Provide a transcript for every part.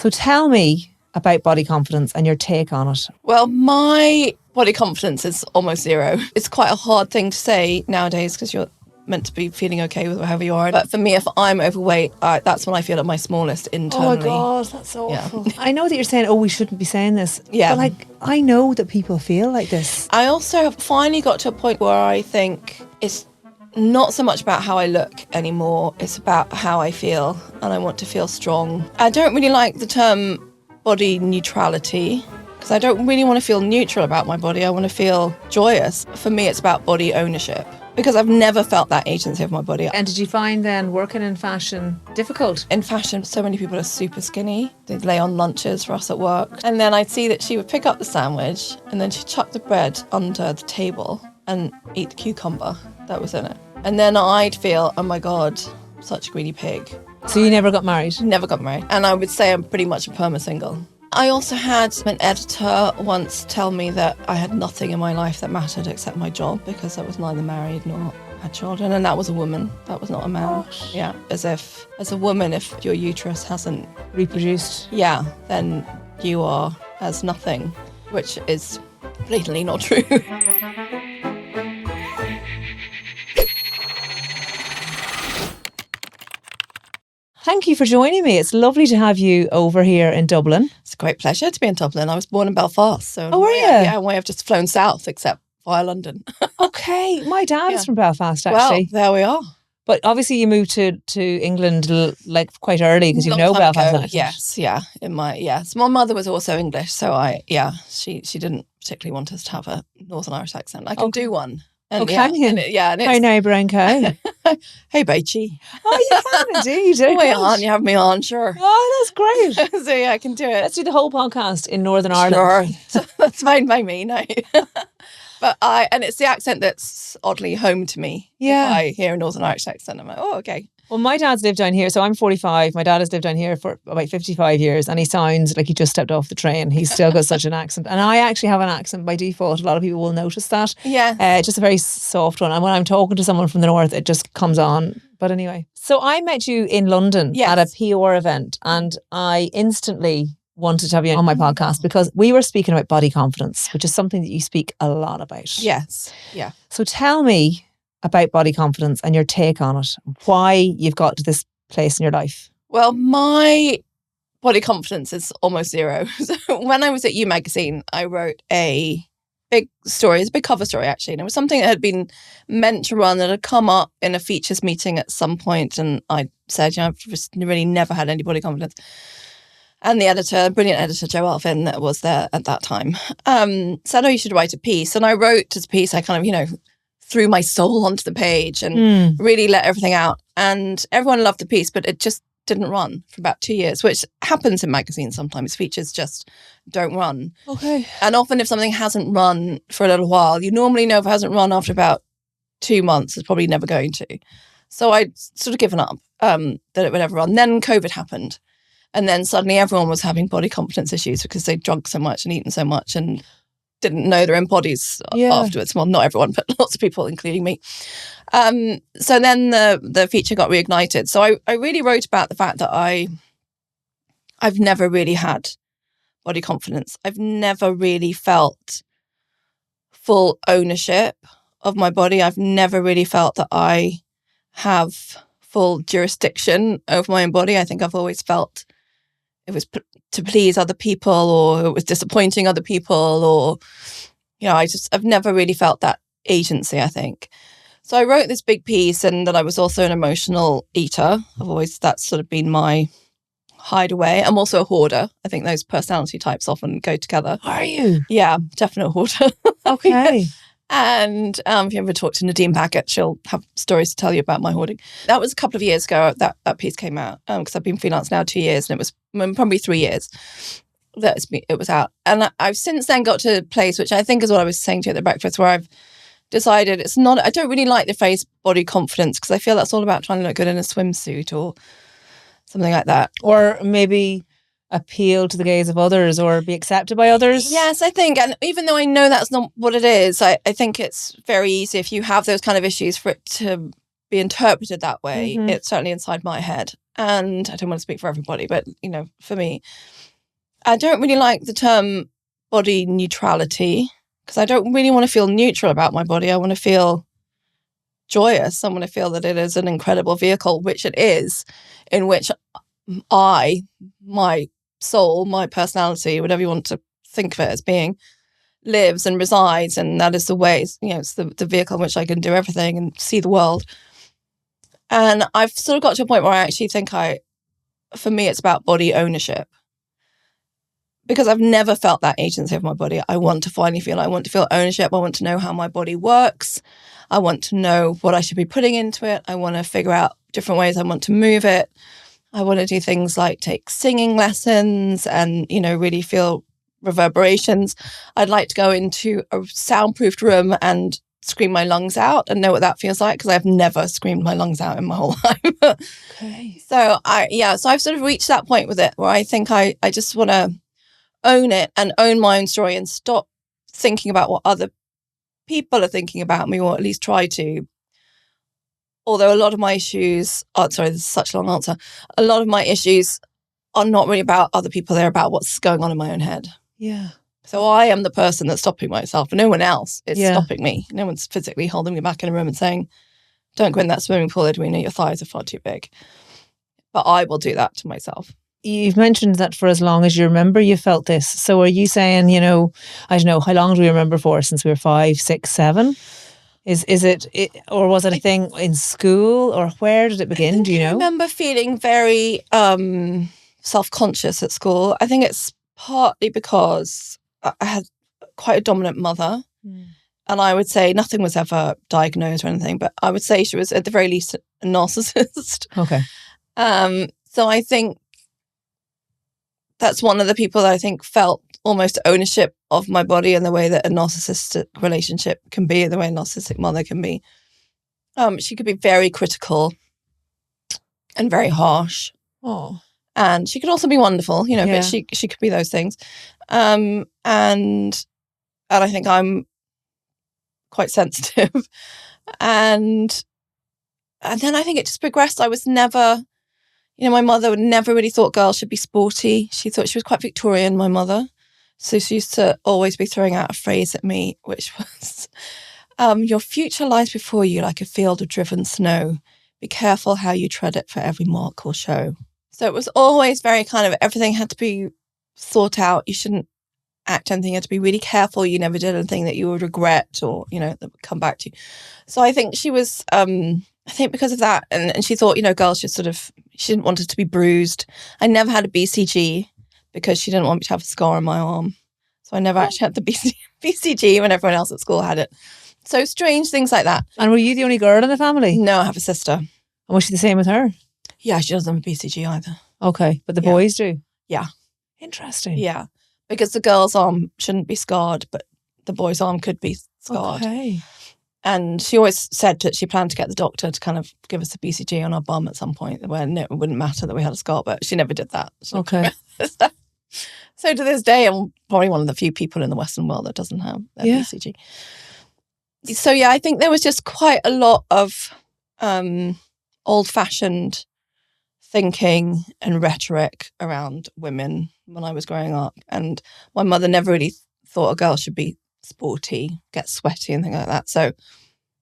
So tell me about body confidence and your take on it. Well, my body confidence is almost zero. It's quite a hard thing to say nowadays because you're meant to be feeling okay with whoever you are. But for me, if I'm overweight, that's when I feel at my smallest internally. Oh my God, that's awful. Yeah. I know that you're saying, we shouldn't be saying this. Yeah. But I know that people feel like this. I also have finally got to a point where I think it's not so much about how I look anymore. It's about how I feel, and I want to feel strong. I don't really like the term body neutrality because I don't really want to feel neutral about my body. I want to feel joyous. For me, it's about body ownership because I've never felt that agency of my body. And did you find then working in fashion difficult? In fashion, so many people are super skinny. They'd lay on lunches for us at work. And then I'd see that she would pick up the sandwich and then she'd chuck the bread under the table and eat the cucumber that was in it. And then I'd feel, oh my God, such a greedy pig. So you never got married? Never got married. And I would say I'm pretty much a perma-single. I also had an editor once tell me that I had nothing in my life that mattered except my job because I was neither married nor had children. And that was a woman. That was not a man. Gosh. Yeah. As a woman, if your uterus hasn't reproduced, then you are as nothing, which is blatantly not true. Thank you for joining me. It's lovely to have you over here in Dublin. It's a great pleasure to be in Dublin. I was born in Belfast. So were you? Yeah, we have just flown south, except via London. Okay. My dad is from Belfast, actually. Well, there we are. But obviously you moved to England quite early because you know Belfast. Ago, yes, yeah. So my mother was also English, so she didn't particularly want us to have a Northern Irish accent. I can do one. And can you? Hi, neighbour and cow. Hey, Beachy. Oh, you can indeed. Oh, yeah, you have me on, sure. Oh, that's great. So, I can do it. Let's do the whole podcast in Northern Ireland. Sure. That's fine by me, no. But and it's the accent that's oddly home to me. Yeah. If I hear a Northern Irish accent, I'm like, oh, okay. Well, my dad's lived down here, so I'm 45. My dad has lived down here for about 55 years, and he sounds like he just stepped off the train. He's still got such an accent. And I actually have an accent by default. A lot of people will notice that. Yeah. Just a very soft one. And when I'm talking to someone from the north, it just comes on. But anyway. So I met you in London at a PR event, and I instantly wanted to have you on my podcast because we were speaking about body confidence, which is something that you speak a lot about. Yes. Yeah. So tell me about body confidence and your take on it, why you've got to this place in your life. Well, my body confidence is almost zero. So when I was at You Magazine, I wrote a big story. It's a big cover story, actually. And it was something that had been meant to run, that had come up in a features meeting at some point. And I said, I've just really never had any body confidence. And the editor, brilliant editor, Joe Alvin, that was there at that time, said, you should write a piece. And I wrote this piece. I kind of, threw my soul onto the page and really let everything out. And everyone loved the piece, but it just didn't run for about 2 years, which happens in magazines sometimes. Features just don't run. Okay. And often if something hasn't run for a little while, you normally know if it hasn't run after about 2 months, it's probably never going to. So I'd sort of given up that it would ever run. Then COVID happened. And then suddenly everyone was having body confidence issues because they'd drunk so much and eaten so much and didn't know their own bodies afterwards. Well, not everyone, but lots of people, including me. So then the feature got reignited. So I really wrote about the fact that I've never really had body confidence. I've never really felt full ownership of my body. I've never really felt that I have full jurisdiction over my own body. I think I've always felt it was to please other people, or it was disappointing other people, or, I've never really felt that agency, I think. So I wrote this big piece, and that I was also an emotional eater. That's sort of been my hideaway. I'm also a hoarder. I think those personality types often go together. Are you? Yeah, definite hoarder. Okay. And if you ever talk to Nadine Packett, she'll have stories to tell you about my hoarding. That was a couple of years ago that piece came out, because I've been freelance now 2 years, and it was probably 3 years that it was out. And I've since then got to a place, which I think is what I was saying to you at the breakfast, where I've decided I don't really like the phrase body confidence, because I feel that's all about trying to look good in a swimsuit or something like that. Or maybe appeal to the gaze of others or be accepted by others. Yes, I think, and even though I know that's not what it is, I think it's very easy if you have those kind of issues for it to be interpreted that way. It's certainly inside my head. And I don't want to speak for everybody, but, for me, I don't really like the term body neutrality because I don't really want to feel neutral about my body. I want to feel joyous. I want to feel that it is an incredible vehicle, which it is, in which my soul, my personality, whatever you want to think of it as being, lives and resides. And that is the way, it's the vehicle in which I can do everything and see the world. And I've sort of got to a point where I actually think for me, it's about body ownership. Because I've never felt that agency of my body. I want to feel ownership. I want to know how my body works. I want to know what I should be putting into it. I want to figure out different ways I want to move it. I want to do things like take singing lessons and, really feel reverberations. I'd like to go into a soundproofed room and scream my lungs out and know what that feels like, because I've never screamed my lungs out in my whole life. Okay. So I've sort of reached that point with it where I think I just want to own it and own my own story and stop thinking about what other people are thinking about me, or at least try to. Although a lot of my issues, this is such a long answer. A lot of my issues are not really about other people. They're about what's going on in my own head. Yeah. So I am the person that's stopping myself. No one else is stopping me. No one's physically holding me back in a room and saying, don't go in that swimming pool, Edwina, your thighs are far too big. But I will do that to myself. You've mentioned that for as long as you remember, you felt this. So are you saying, I don't know, how long do we remember for? Since we were 5, 6, 7? Is it, or was it a thing in school, or where did it begin? Do you know? I remember feeling very self-conscious at school. I think it's partly because I had quite a dominant mother. And I would say nothing was ever diagnosed or anything, but I would say she was at the very least a narcissist. Okay. So I think that's one of the people that I think felt almost ownership of my body in the way that a narcissistic relationship can be, the way a narcissistic mother can be. She could be very critical and very harsh. Oh. And she could also be wonderful, but she could be those things. And I think I'm quite sensitive. And then I think it just progressed. I was never, my mother never really thought girls should be sporty. She thought she was quite Victorian, my mother. So she used to always be throwing out a phrase at me, which was, your future lies before you like a field of driven snow. Be careful how you tread it, for every mark will show. So it was always very kind of, everything had to be thought out. You shouldn't act anything. You had to be really careful. You never did anything that you would regret or, that would come back to you. So I think she was, I think because of that, and she thought, girls should she didn't want it to be bruised. I never had a BCG because she didn't want me to have a scar on my arm. So I never actually had the BCG when everyone else at school had it. So strange things like that. And were you the only girl in the family? No, I have a sister. And was she the same with her? Yeah, she doesn't have a BCG either. Okay, but the boys do? Yeah. Interesting. Yeah, because the girl's arm shouldn't be scarred, but the boy's arm could be scarred. Okay. And she always said that she planned to get the doctor to kind of give us a BCG on our bum at some point where it wouldn't matter that we had a scar, but she never did that. Okay. So to this day, I'm probably one of the few people in the Western world that doesn't have a BCG. So I think there was just quite a lot of old-fashioned thinking and rhetoric around women when I was growing up. And my mother never really thought a girl should be sporty, get sweaty and things like that. So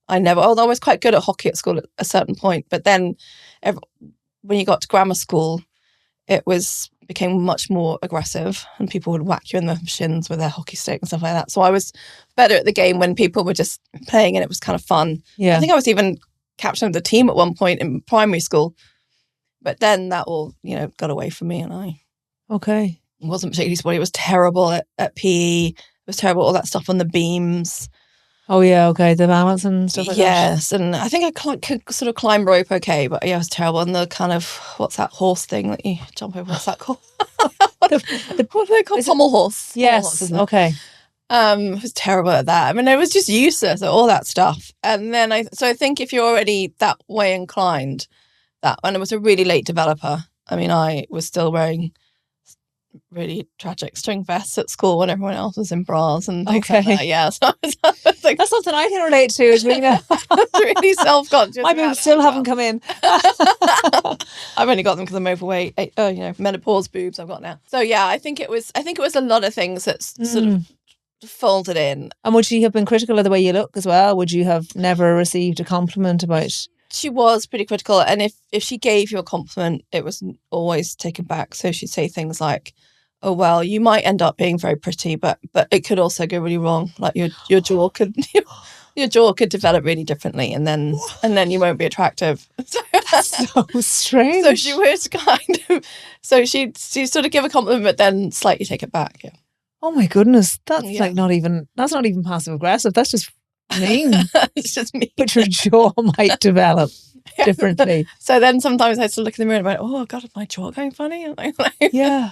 although I was quite good at hockey at school at a certain point, but then when you got to grammar school, it became much more aggressive and people would whack you in the shins with their hockey stick and stuff like that. So I was better at the game when people were just playing and it was kind of fun. Yeah. I think I was even captain of the team at one point in primary school. But then that all, got away from me and I wasn't particularly sporty. It was terrible at PE. It was terrible, all that stuff on the beams. Oh, yeah, okay. The balance and stuff like that. Yes, and I think I could sort of climb rope okay, but it was terrible. And the kind of, what's that horse thing that you jump over? What's that called? What are they called? Pommel horse. Yes, okay. I was terrible at that. I mean, it was just useless at all that stuff. And then I think if you're already that way inclined, and it was a really late developer. I mean, I was still wearing really tragic string vests at school when everyone else was in bras and things like that. Yeah, so that's something I can relate to, Edwina. Really self-conscious. My boobs still haven't come in. I've only got them because I'm overweight. Menopause boobs I've got now. So yeah, I think it was a lot of things that sort of folded in. And would she have been critical of the way you look as well? Would you have never received a compliment about? She was pretty critical, and if she gave you a compliment, it was always taken back. So she'd say things like, "Oh well, you might end up being very pretty, but it could also go really wrong. Like your jaw could develop really differently, and then you won't be attractive." That's so strange. So she was kind of, so she sort of give a compliment, but then slightly take it back. Yeah. Oh my goodness, that's not even passive aggressive. That's just mean. It's just mean. But your jaw might develop differently. So then sometimes I had to look in the mirror and go, "Oh God, is my jaw going funny?" Yeah.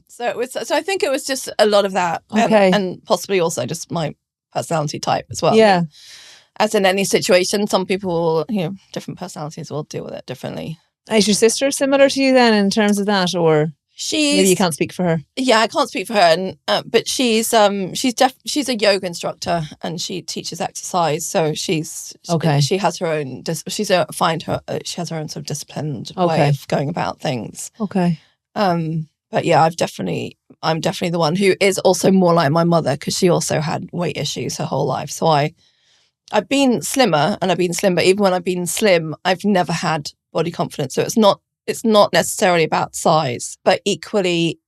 So it was. So I think it was just a lot of that, and possibly also just my personality type as well. Yeah. As in any situation, some people, different personalities will deal with it differently. Is your sister similar to you then in terms of that, or? Maybe you can't speak for her. Yeah, I can't speak for her, but she's a yoga instructor and she teaches exercise. So she has her own. She has her own sort of disciplined way of going about things. Okay. But yeah, I'm definitely the one who is also more like my mother because she also had weight issues her whole life. So I've been slimmer and I've been slim, but even when I've been slim, I've never had body confidence. So it's not necessarily about size, but equally,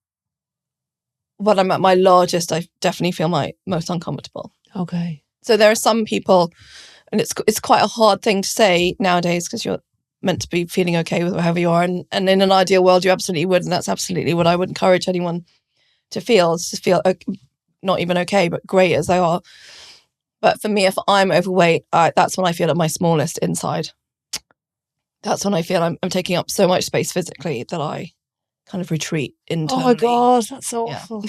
when I'm at my largest, I definitely feel my most uncomfortable. Okay. So there are some people, and it's quite a hard thing to say nowadays because you're meant to be feeling okay with whoever you are, and in an ideal world, you absolutely would, and that's absolutely what I would encourage anyone to feel, is to feel not even okay, but great as they are. But for me, if I'm overweight, that's when I feel at my smallest inside. That's when I feel I'm taking up so much space physically that I kind of retreat internally. Oh my God, that's so awful.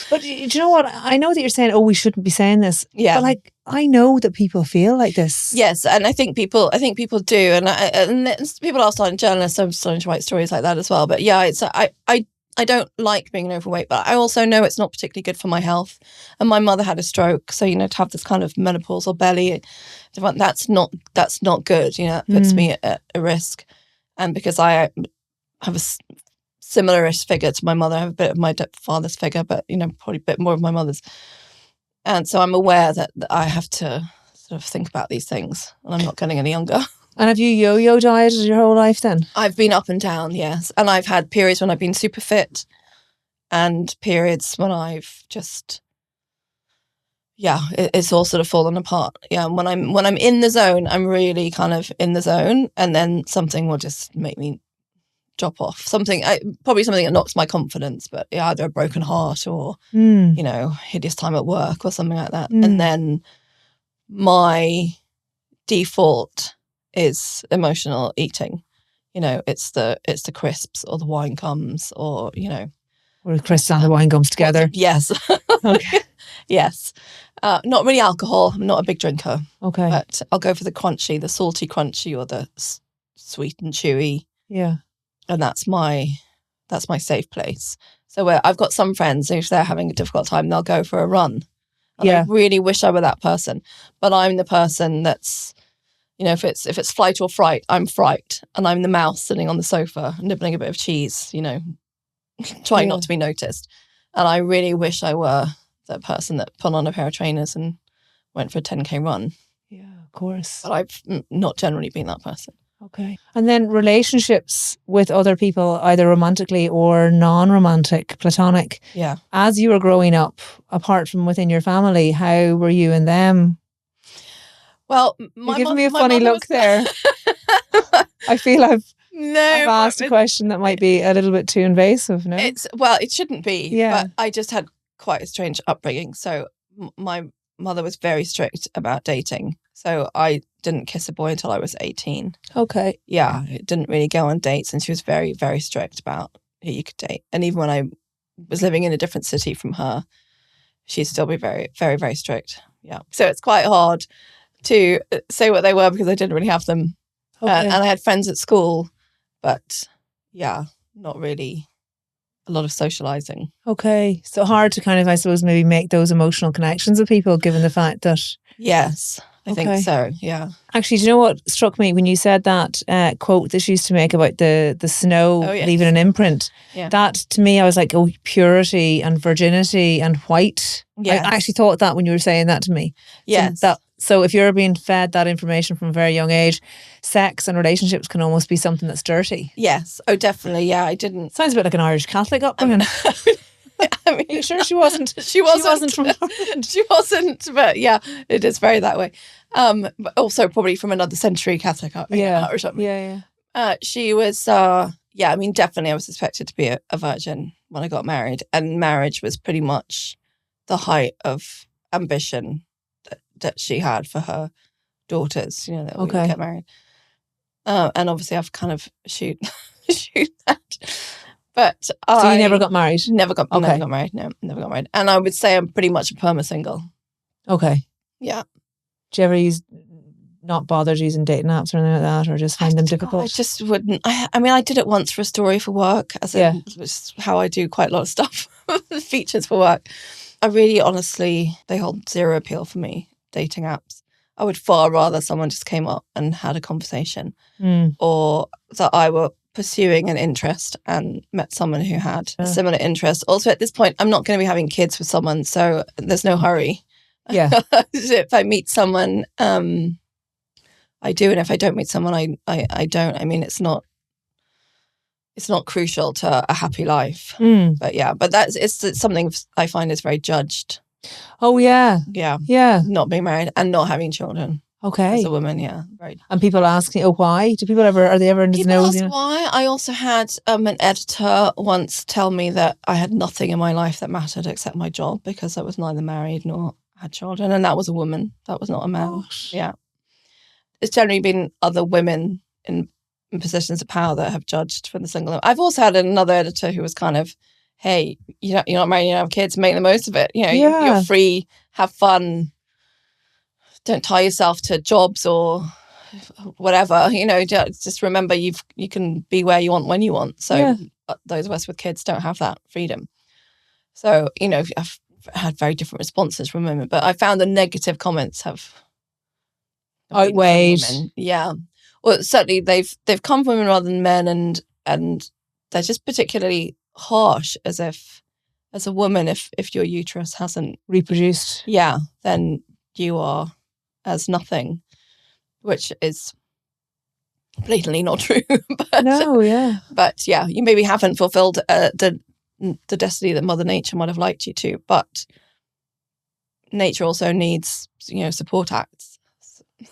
But do you know what? I know that you're saying, we shouldn't be saying this. Yeah. But I know that people feel like this. Yes, and I think people do, and people are starting, journalists are starting to write stories like that as well. But yeah, I don't like being overweight, but I also know it's not particularly good for my health. And my mother had a stroke, so to have this kind of menopausal belly, that's not good. It puts me at a risk. And because I have a similar-ish figure to my mother, I have a bit of my father's figure, but probably a bit more of my mother's. And so I'm aware that I have to sort of think about these things, and I'm not getting any younger. And have you yo-yo dieted your whole life then? I've been up and down, yes. And I've had periods when I've been super fit and periods when I've just, it's all sort of fallen apart. Yeah, when I'm in the zone, I'm really kind of in the zone, and then something will just make me drop off. Probably something that knocks my confidence, but either a broken heart or, hideous time at work or something like that. And then my default is emotional eating. It's the crisps or the wine gums or or the crisps and the wine gums together. Yes. Okay. Yes. Not really alcohol. I'm not a big drinker. Okay. But I'll go for the salty crunchy or the sweet and chewy. Yeah. And that's my safe place. So I've got some friends who, if they're having a difficult time, they'll go for a run. And I really wish I were that person, but I'm the person that's, if it's flight or fright, I'm fright, and I'm the mouse sitting on the sofa nibbling a bit of cheese, trying not to be noticed. And I really wish I were that person that put on a pair of trainers and went for a 10K run. Yeah, of course. But I've not generally been that person. Okay. And then relationships with other people, either romantically or non-romantic, platonic. Yeah. As you were growing up, apart from within your family, how were you and them? Well, you're giving me a funny look there. I feel I've asked a question that might be a little bit too invasive. No, it shouldn't be. Yeah, but I just had quite a strange upbringing. So my mother was very strict about dating. So I didn't kiss a boy until I was 18. Okay. Yeah, I didn't really go on dates, and she was very, very strict about who you could date. And even when I was living in a different city from her, she'd still be very, very, very strict. Yeah. So it's quite hard to say what they were because I didn't really have them. Okay. And I had friends at school, but not really a lot of socializing. Okay. So hard to kind of, I suppose, maybe make those emotional connections with people, given the fact that... Yes, I think so, yeah. Actually, do you know what struck me when you said that quote that she used to make about the snow leaving an imprint? Yeah. That, to me, I was like, oh, purity and virginity and white. Yes. I actually thought that when you were saying that to me. Yes. So if you're being fed that information from a very young age, sex and relationships can almost be something that's dirty. Yes. Oh, definitely. Yeah, I didn't... Sounds a bit like an Irish Catholic upbringing. I mean, are you sure she wasn't? She wasn't from Ireland. She wasn't, but yeah, it is very that way. But also probably from another century Catholic or something. Yeah. She was, I mean, definitely I was expected to be a virgin when I got married, and marriage was pretty much the height of ambition that she had for her daughters, that we would get married. And obviously I've kind of shoot that. But so you never got married? Never got married. No, never got married. And I would say I'm pretty much a perma single. Okay. Yeah. Do you ever not bothered using dating apps or anything like that, or just find them difficult? I just wouldn't. I mean, I did it once for a story for work, which is how I do quite a lot of stuff, features for work. I really, honestly, they hold zero appeal for me, dating apps. I would far rather someone just came up and had a conversation, or that I were pursuing an interest and met someone who had a similar interest. Also, at this point, I'm not going to be having kids with someone, so there's no hurry. Yeah. If I meet someone, I do, and if I don't meet someone, I don't. I mean, it's not crucial to a happy life. But it's something I find is very judged. Oh yeah. Yeah. Not being married and not having children. Okay. As a woman, yeah. Right. And people ask you, why? Are they ever in the know? People ask why. I also had an editor once tell me that I had nothing in my life that mattered except my job, because I was neither married nor had children, and that was a woman. That was not a man. Gosh. Yeah. It's generally been other women in positions of power that have judged for the single. I've also had another editor who was kind of, hey, you're not married, you don't have kids, make the most of it. You're free, have fun. Don't tie yourself to jobs or whatever. Just remember you can be where you want when you want. So those of us with kids don't have that freedom. So I've had very different responses from women, but I found the negative comments have outweighed. Yeah. Well, certainly they've come from women rather than men, and they're just particularly harsh, as if as a woman, if your uterus hasn't reproduced, then you are as nothing, which is blatantly not true. But you maybe haven't fulfilled the destiny that Mother Nature might have liked you to, but nature also needs support acts.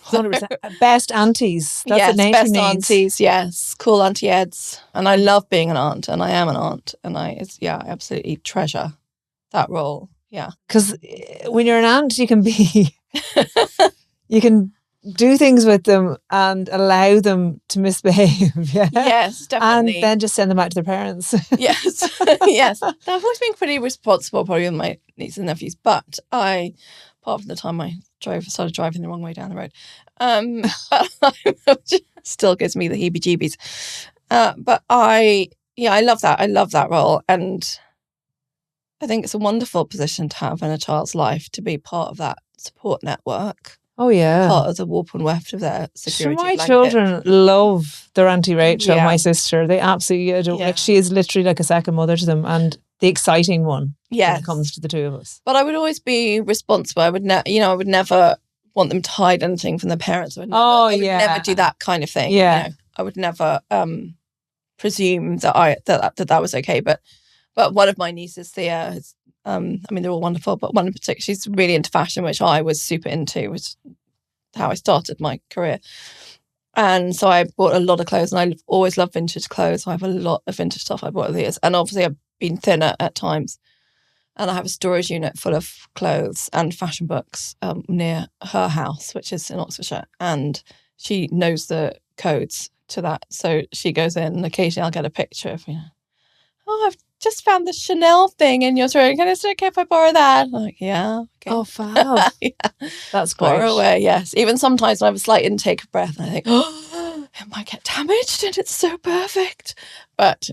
100%. Best aunties. That's what nature best needs. aunties. Yes, cool Auntie Eds, and I love being an aunt, and I am an aunt, and I absolutely treasure that role. Yeah, because when you're an aunt, you can be. You can do things with them and allow them to misbehave. Yeah? Yes, definitely. And then just send them out to their parents. Yes, yes. I've always been pretty responsible, probably with my nieces and nephews, but apart from the time I started driving the wrong way down the road, still gives me the heebie-jeebies. But I love that. I love that role, and I think it's a wonderful position to have in a child's life, to be part of that support network. Oh yeah, part of the warp and weft of their security my blanket. children love their Auntie Rachel, my sister. They absolutely adore. Like, she is literally like a second mother to them, and the exciting one when it comes to the two of us. But I would always be responsible. I would never want them to hide anything from their parents. I would never do that kind of thing. Yeah, I would never presume that that was okay. But one of my nieces, Thea, is, they're all wonderful, but one in particular, she's really into fashion, which I was super into, which is how I started my career. And so I bought a lot of clothes, and I've always loved vintage clothes. So I have a lot of vintage stuff I bought over the years. And obviously I've been thinner at times. And I have a storage unit full of clothes and fashion books near her house, which is in Oxfordshire. And she knows the codes to that. So she goes in, and occasionally I'll get a picture of, I've just found this Chanel thing in your drawer. Is it okay if I borrow that? I'm like, yeah. Okay. Oh, fab. That's great. Borrow away, yes. Even sometimes when I have a slight intake of breath, and I think, it might get damaged, and it's so perfect. But,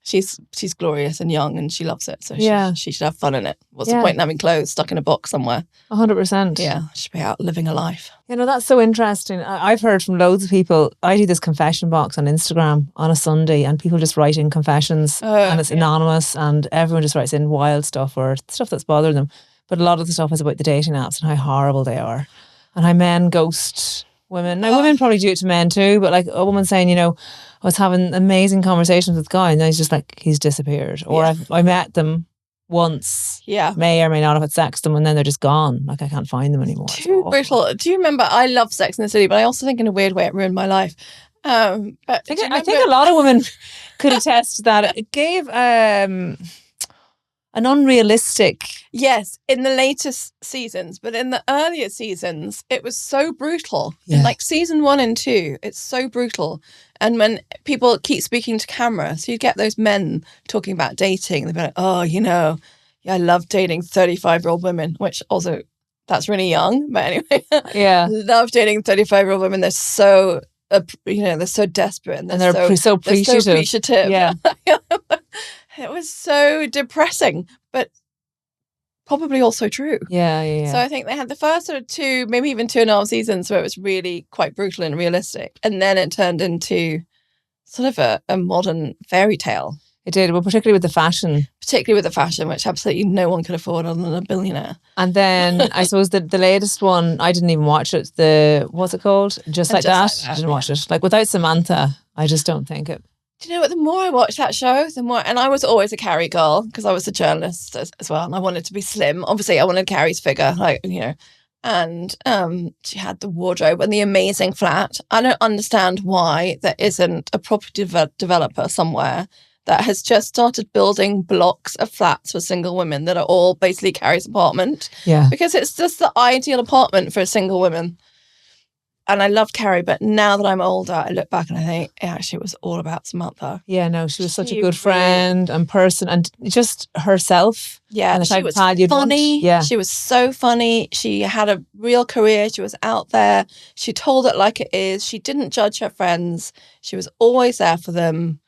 she's glorious and young and she loves it. So she should have fun in it. What's the point in having clothes stuck in a box somewhere? 100%. Yeah, she should be out living a life. That's so interesting. I've heard from loads of people. I do this confession box on Instagram on a Sunday and people just write in confessions and it's anonymous and everyone just writes in wild stuff or stuff that's bothering them. But a lot of the stuff is about the dating apps and how horrible they are and how men ghost women. Now, women probably do it to men too, but like a woman saying, I was having amazing conversations with a guy and then he's disappeared. Or I met them once, may or may not have had sex with them and then they're just gone. Like I can't find them anymore. Too brutal. Do you remember, I love Sex and the City, but I also think in a weird way it ruined my life. But I think a lot of women could attest to that. It gave an unrealistic... Yes, in the latest seasons, but in the earlier seasons, it was so brutal. In like season 1 and 2, it's so brutal. And when people keep speaking to camera, so you get those men talking about dating, they'll be like, oh, I love dating 35-year-old women, which also, that's really young. But anyway, love dating 35-year-old women. They're so, they're so desperate. And they're so appreciative. They're so appreciative. Yeah. It was so depressing, but probably also true. Yeah. So I think they had the first sort of 2, maybe even 2.5 seasons where it was really quite brutal and realistic. And then it turned into sort of a modern fairy tale. It did, well, particularly with the fashion. Particularly with the fashion, which absolutely no one could afford other than a billionaire. And then I suppose the latest one, I didn't even watch it. What's it called? Just Like That. I didn't watch it. Like without Samantha, I just don't think it. Do you know what? The more I watched that show, the more, and I was always a Carrie girl because I was a journalist as well, and I wanted to be slim. Obviously, I wanted Carrie's figure, and she had the wardrobe and the amazing flat. I don't understand why there isn't a property developer somewhere that has just started building blocks of flats for single women that are all basically Carrie's apartment. Yeah, because it's just the ideal apartment for a single woman. And I loved Carrie, but now that I'm older, I look back and I think it actually was all about Samantha. Yeah, no, she was such a good friend and person and just herself. Yeah, and she was funny. Yeah. She was so funny. She had a real career. She was out there. She told it like it is. She didn't judge her friends. She was always there for them.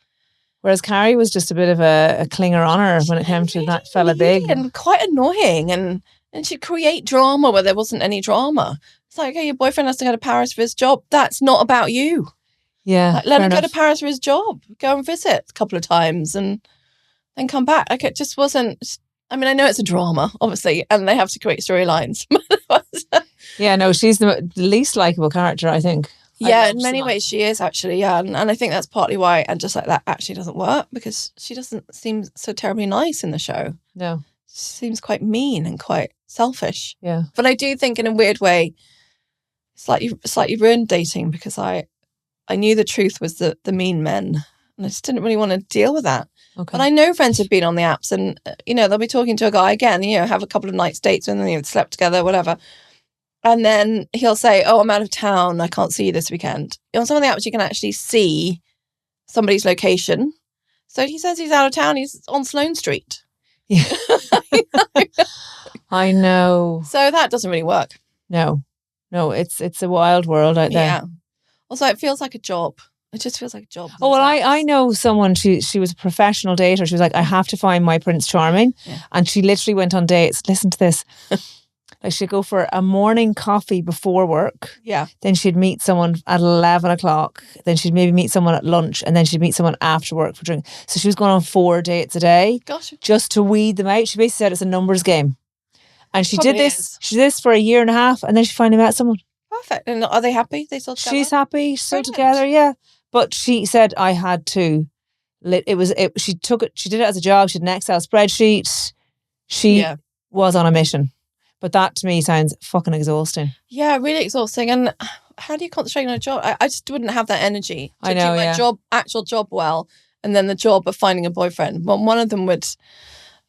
Whereas Carrie was just a bit of a clinger on her when it came to that fella big. And quite annoying. And she'd create drama where there wasn't any drama. It's like, okay, your boyfriend has to go to Paris for his job. That's not about you. Yeah. Like, let him go to Paris for his job. Go and visit a couple of times and then come back. Like, it just wasn't... I mean, I know it's a drama, obviously, and they have to create storylines. Yeah, no, she's the least likable character, I think. Yeah, in many ways she is, actually, yeah. And I think that's partly why And Just Like That actually doesn't work, because she doesn't seem so terribly nice in the show. No. She seems quite mean and quite selfish. Yeah. But I do think in a weird way, slightly ruined dating, because I knew the truth was the mean men. And I just didn't really want to deal with that. Okay. But I know friends have been on the apps and, they'll be talking to a guy again, have a couple of nights dates and then they've slept together, whatever. And then he'll say, oh, I'm out of town. I can't see you this weekend. On some of the apps, you can actually see somebody's location. So he says he's out of town. He's on Sloane Street. Yeah. I know. So that doesn't really work. No, it's a wild world out there. Yeah. Also, it feels like a job. It just feels like a job. Oh, well, I know someone, she was a professional dater. She was like, I have to find my Prince Charming. Yeah. And she literally went on dates. Listen to this. Like she'd go for a morning coffee before work. Yeah. Then she'd meet someone at 11 o'clock. Then she'd maybe meet someone at lunch. And then she'd meet someone after work for drink. So she was going on 4 dates a day. Gosh. Just to weed them out. She basically said it's a numbers game. And she did this. She did this for a year and a half. And then she finally met someone. Perfect. And are they happy? They still together? She's happy. Still together, yeah. But she said I had to. She took it. She did it as a job. She had an Excel spreadsheet. She was on a mission. But that to me sounds fucking exhausting. Yeah, really exhausting. And how do you concentrate on a job? I just wouldn't have that energy to do my actual job well, and then the job of finding a boyfriend. Well, one of them would,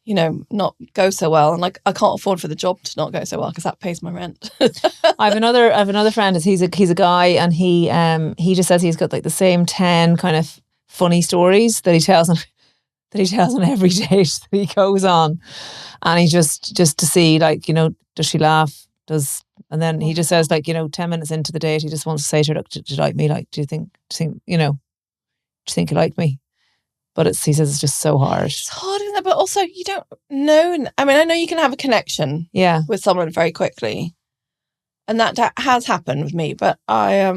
not go so well, and I can't afford for the job to not go so well because that pays my rent. I have another friend. He's a guy, and he just says he's got like the same 10 kind of funny stories that he tells on every date that he goes on, and he just to see does she laugh? And then he just says 10 minutes into the date, he just wants to say to her, look, do you like me? Like, do you think you like me? But he says it's just so hard. It's hard, isn't it? But also you don't know. I mean, I know you can have a connection with someone very quickly. And that has happened with me. But I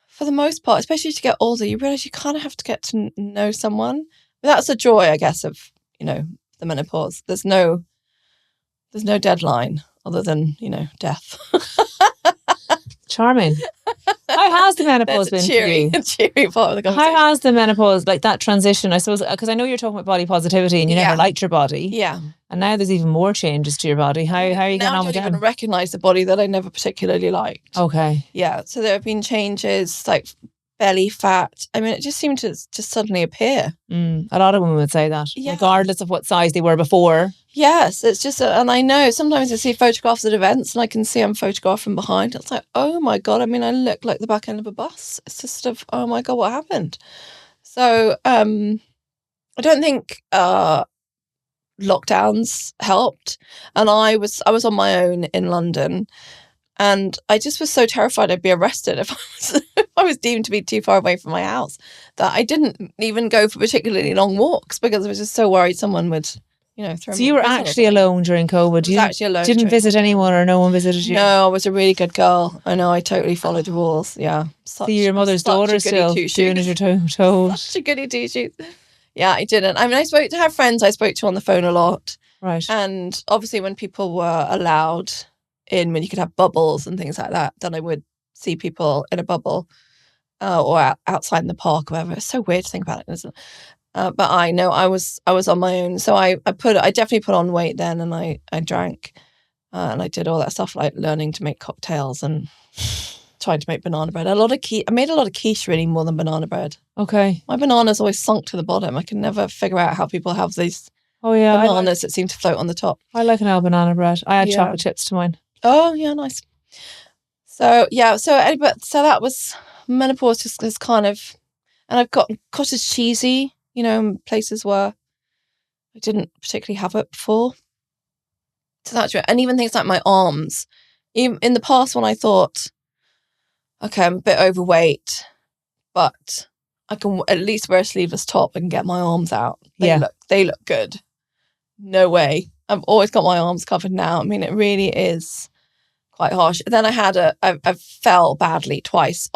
for the most part, especially as you get older, you realise you kind of have to get to know someone. But that's the joy, I guess, of, the menopause. There's no deadline other than, death. Charming. How has the menopause been for you? Cheery part of the conversation. How has the menopause, like that transition, I suppose, because I know you're talking about body positivity and you never liked your body. Yeah. And now there's even more changes to your body. How are you getting on with that? I don't even recognise the body that I never particularly liked. Okay. Yeah. So there have been changes like belly fat. I mean, it just seemed to just suddenly appear. A lot of women would say that, regardless of what size they were before. Yes, it's just, and I know sometimes I see photographs at events and I can see I'm photographed from behind. It's like, oh my God, I mean, I look like the back end of a bus. It's just sort of, oh my God, what happened? So I don't think lockdowns helped. And I was on my own in London. And I just was so terrified I'd be arrested if I was deemed to be too far away from my house, that I didn't even go for particularly long walks because I was just so worried someone would, throw me. So you were actually alone during COVID? I was actually alone. Didn't visit anyone, or no one visited you? No, I was a really good girl. I know, I totally followed the rules. Yeah. So you're your mother's daughter still, doing as you're told. Such a goody two-shoes. Yeah, I didn't. I mean, I had friends I spoke to on the phone a lot. Right. And obviously when people were allowed in, when you could have bubbles and things like that, then I would see people in a bubble or outside in the park or whatever. It's so weird to think about it, isn't it? But I know I was on my own, so I definitely put on weight then, and I drank and I did all that stuff like learning to make cocktails and trying to make banana bread. I made a lot of quiche, really, more than banana bread. Okay. My bananas always sunk to the bottom. I can never figure out how people have these bananas that seem to float on the top. I like an old banana bread. I add chocolate chips to mine. Oh yeah, nice. So that was menopause. Just this kind of, and I've got cottage cheesy, in places where I didn't particularly have it before. So that's right. And even things like my arms. Even in the past, when I thought, okay, I'm a bit overweight, but I can at least wear a sleeveless top and get my arms out. They look good. No way. I've always got my arms covered now. I mean, it really is quite harsh. Then I fell badly twice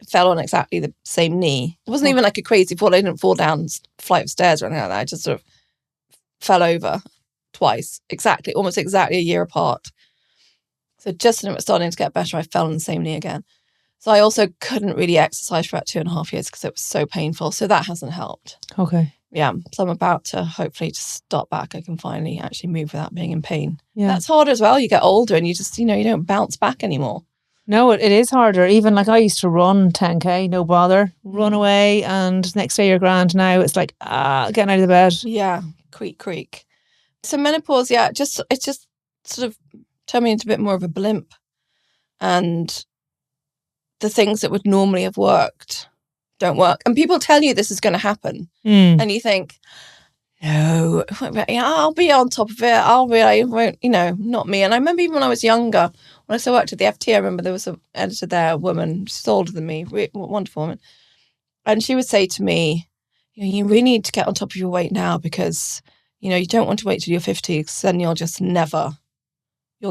fell on exactly the same knee. It wasn't even like a crazy fall. I didn't fall down a flight of stairs or anything like that. I just sort of fell over twice, almost exactly a year apart. So just when it was starting to get better, I fell on the same knee again. So I also couldn't really exercise for about 2.5 years because it was so painful. So that hasn't helped. Okay. Yeah. So I'm about to hopefully just stop back. I can finally actually move without being in pain. Yeah. That's harder as well. You get older and you just, you don't bounce back anymore. No, it is harder. Even like I used to run 10K, no bother, run away, and next day you're grand. Now it's like, getting out of the bed. Yeah. Creak. So menopause, it's just sort of turned me into a bit more of a blimp. And the things that would normally have worked don't work. And people tell you this is going to happen. And you think, no, I'll be on top of it. I won't, not me. And I remember even when I was younger, when I still worked at the FT, I remember there was an editor there, a woman, she's older than me, wonderful woman. And she would say to me, you really need to get on top of your weight now because, you don't want to wait till you're 50 because then you'll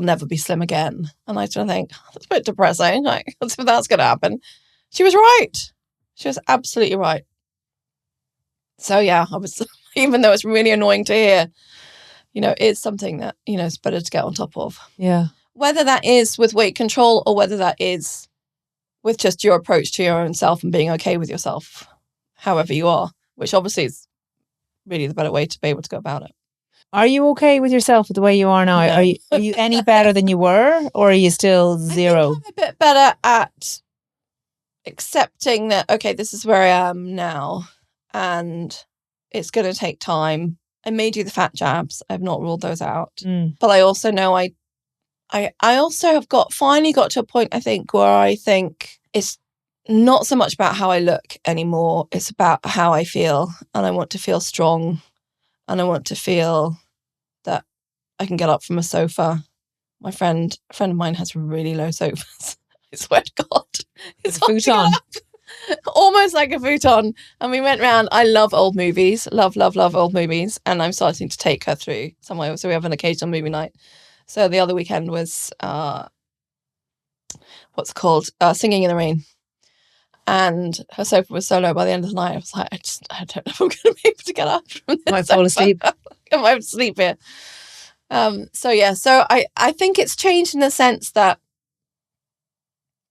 never be slim again. And I sort of think, that's a bit depressing. Like, if that's going to happen. She was right. She was absolutely right. So yeah, I was, even though it's really annoying to hear, it's something that, it's better to get on top of. Yeah. Whether that is with weight control or whether that is with just your approach to your own self and being okay with yourself, however you are, which obviously is really the better way to be able to go about it. Are you okay with yourself the way you are now? No. Are you any better than you were, or are you still zero? I think I'm a bit better at accepting that, okay, this is where I am now and it's going to take time. I may do the fat jabs. I've not ruled those out. But I also know I also have finally got to a point, I think, where I think it's not so much about how I look anymore. It's about how I feel. And I want to feel strong. And I want to feel that I can get up from a sofa. A friend of mine has really low sofas. I swear to God. It's a futon. almost like a futon. And we went round. I love old movies, love old movies. And I'm starting to take her through somewhere. So we have an occasional movie night. So the other weekend was, Singing in the Rain. And her sofa was so low by the end of the night. I was like, I don't know if I'm going to be able to get up from this. Might fall asleep. I might sleep here. So I think it's changed in the sense that,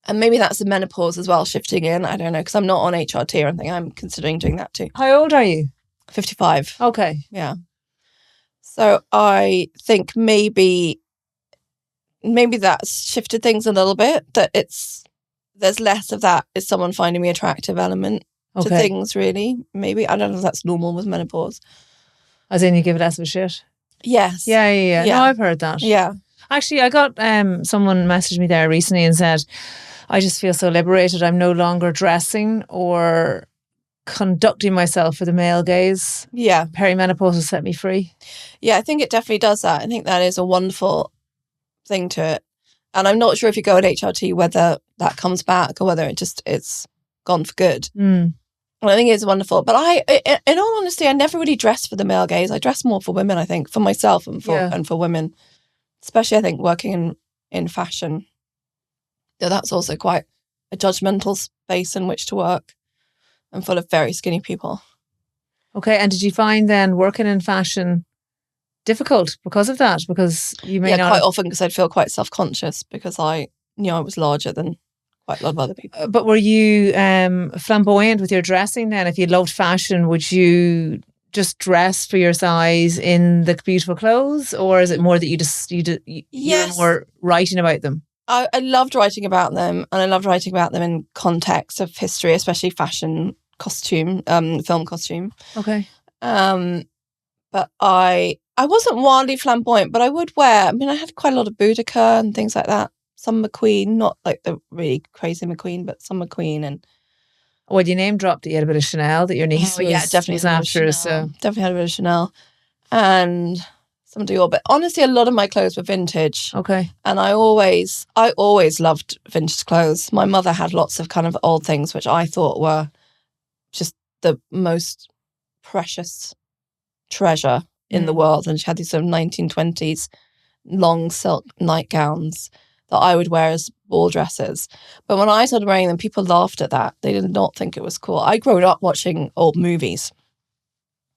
and maybe that's the menopause as well, shifting in. I don't know, because I'm not on HRT or anything. I'm considering doing that too. How old are you? 55. Okay. Yeah. So I think maybe that's shifted things a little bit, that there's less of that is someone finding me attractive element to things, really. Maybe. I don't know if that's normal with menopause. As in you give it less of a shit? Yes. Yeah. No, I've heard that. Yeah. Actually, I got someone messaged me there recently and said, I just feel so liberated. I'm no longer dressing or conducting myself for the male gaze. Yeah. Perimenopause has set me free. Yeah, I think it definitely does that. I think that is a wonderful thing to it. And I'm not sure if you go at HRT whether that comes back or whether it's gone for good. Mm. I think it's wonderful. But in all honesty, I never really dress for the male gaze. I dress more for women, I think, for myself and for women. Especially, I think, working in fashion. That's also quite a judgmental space in which to work and full of very skinny people. Okay, and did you find then working in fashion difficult because of that? Because you may not... quite often, because I'd feel quite self-conscious because I knew I was larger than quite a lot of other people. But were you flamboyant with your dressing then? If you loved fashion, would you just dress for your size in the beautiful clothes, or is it more that you're more writing about them? I loved writing about them, and I loved writing about them in context of history, especially fashion, costume, film costume. Okay. But I wasn't wildly flamboyant, but I would wear, I had quite a lot of Boudica and things like that. Some McQueen, not like the really crazy McQueen, but some McQueen. And you name dropped that you had a bit of Chanel, that your niece definitely was after. So definitely had a bit of Chanel. And some Dior, but honestly, a lot of my clothes were vintage. Okay. And I always loved vintage clothes. My mother had lots of kind of old things, which I thought were just the most precious treasure in the world. And she had these sort of 1920s long silk nightgowns that I would wear as ball dresses. But when I started wearing them, people laughed at that. They did not think it was cool. I grew up watching old movies.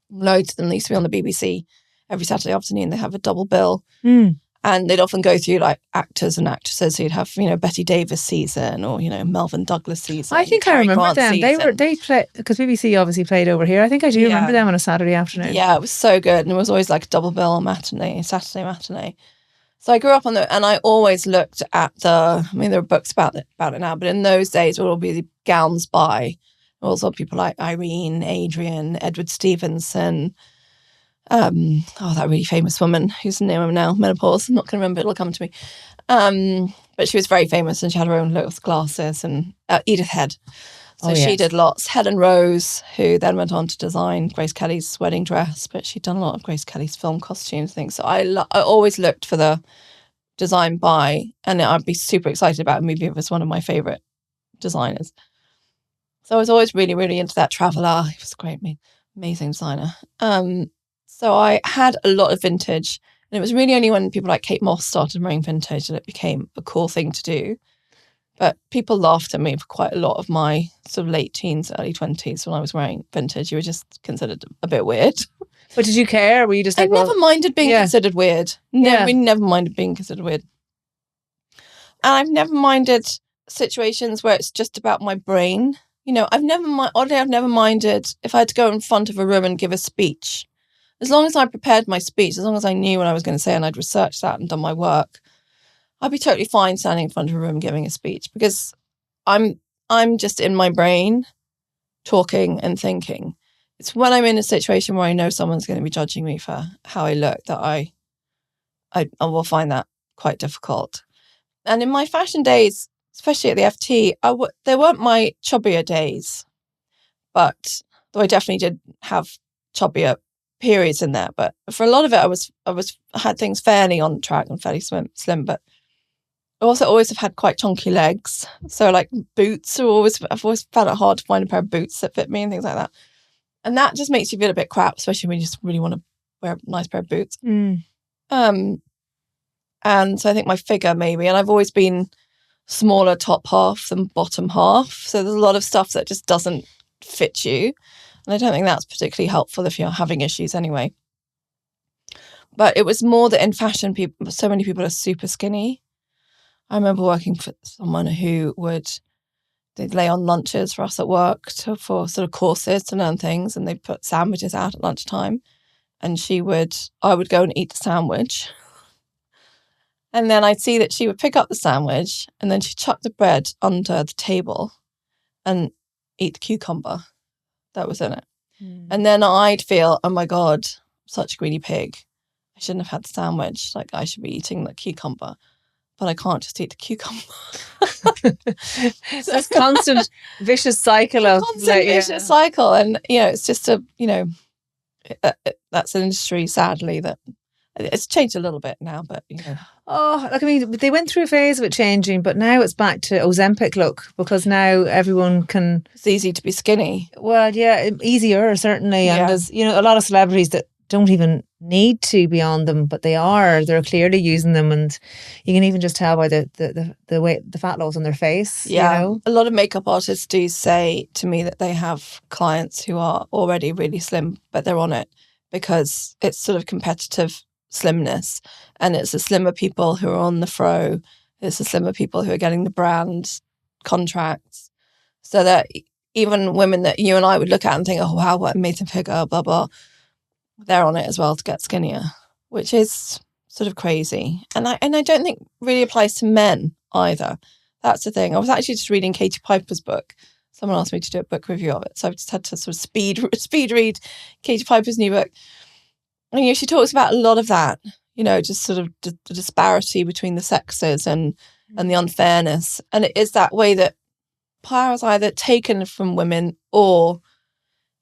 Loads of them. They used to be on the BBC every Saturday afternoon. They have a double bill. And they'd often go through like actors and actresses. So you'd have, Betty Davis season or, Melvin Douglas season. I think I remember them. Season. They played, because BBC obviously played over here. I think I do remember them on a Saturday afternoon. Yeah, it was so good. And it was always like a double bill matinee, Saturday matinee. So I grew up on and I always looked at there are books about it now, but in those days it would all be the gowns by also people like Irene, Adrian, Edward Stevenson, that really famous woman whose the name of now, Menopause. I'm not going to remember, it'll come to me. But she was very famous and she had her own little glasses, and Edith Head. So she did lots. Helen Rose, who then went on to design Grace Kelly's wedding dress, but she'd done a lot of Grace Kelly's film costumes things. So I always looked for the design by, and I'd be super excited about a movie if it was one of my favourite designers. So I was always really, really into that. Traveller, he was a great, amazing designer. So I had a lot of vintage, and it was really only when people like Kate Moss started wearing vintage that it became a cool thing to do. But people laughed at me for quite a lot of my sort of late teens, early 20s when I was wearing vintage. You were just considered a bit weird. But did you care? Were you just like, I never minded being considered weird. We never minded being considered weird. And I've never minded situations where it's just about my brain. I've never minded if I had to go in front of a room and give a speech. As long as I prepared my speech, as long as I knew what I was going to say and I'd researched that and done my work, I'd be totally fine standing in front of a room giving a speech, because I'm just in my brain talking and thinking. It's when I'm in a situation where I know someone's going to be judging me for how I look that I will find that quite difficult. And in my fashion days, especially at the FT, they weren't my chubbier days, but though I definitely did have chubbier periods in there. But for a lot of it, I had things fairly on track and fairly slim. But I also always have had quite chunky legs. So like boots I've always found it hard to find a pair of boots that fit me and things like that. And that just makes you feel a bit crap, especially when you just really want to wear a nice pair of boots. And so I think my figure maybe, and I've always been smaller top half than bottom half. So there's a lot of stuff that just doesn't fit you. And I don't think that's particularly helpful if you're having issues anyway. But it was more that in fashion, so many people are super skinny. I remember working for someone who they'd lay on lunches for us at work for sort of courses to learn things, and they'd put sandwiches out at lunchtime. And I would go and eat the sandwich. And then I'd see that she would pick up the sandwich and then she'd chuck the bread under the table and eat the cucumber that was in it. And then I'd feel, oh my God, such a greedy pig. I shouldn't have had the sandwich. Like, I should be eating the cucumber. But I can't just eat the cucumber. It's this constant vicious cycle of... vicious cycle. And, it's just that's an industry, sadly, that it's changed a little bit now, but, Oh, like, I mean, they went through a phase of it changing, but now it's back to Ozempic look, because now everyone can... It's easy to be skinny. Well, yeah, easier, certainly. And there's, a lot of celebrities that don't even need to be on them, but they're clearly using them, and you can even just tell by the way the fat loss on their face. A lot of makeup artists do say to me that they have clients who are already really slim, but they're on it because it's sort of competitive slimness, and it's the slimmer people who are on the fro, it's the slimmer people who are getting the brand contracts, so that even women that you and I would look at and think, oh wow, what amazing figure, blah blah, they're on it as well to get skinnier, which is sort of crazy. And I don't think really applies to men either. That's the thing. I was actually just reading Katie Piper's book. Someone asked me to do a book review of it, so I've just had to sort of speed read Katie Piper's new book. And she talks about a lot of that, just sort of the disparity between the sexes and the unfairness. And it is that way that power is either taken from women or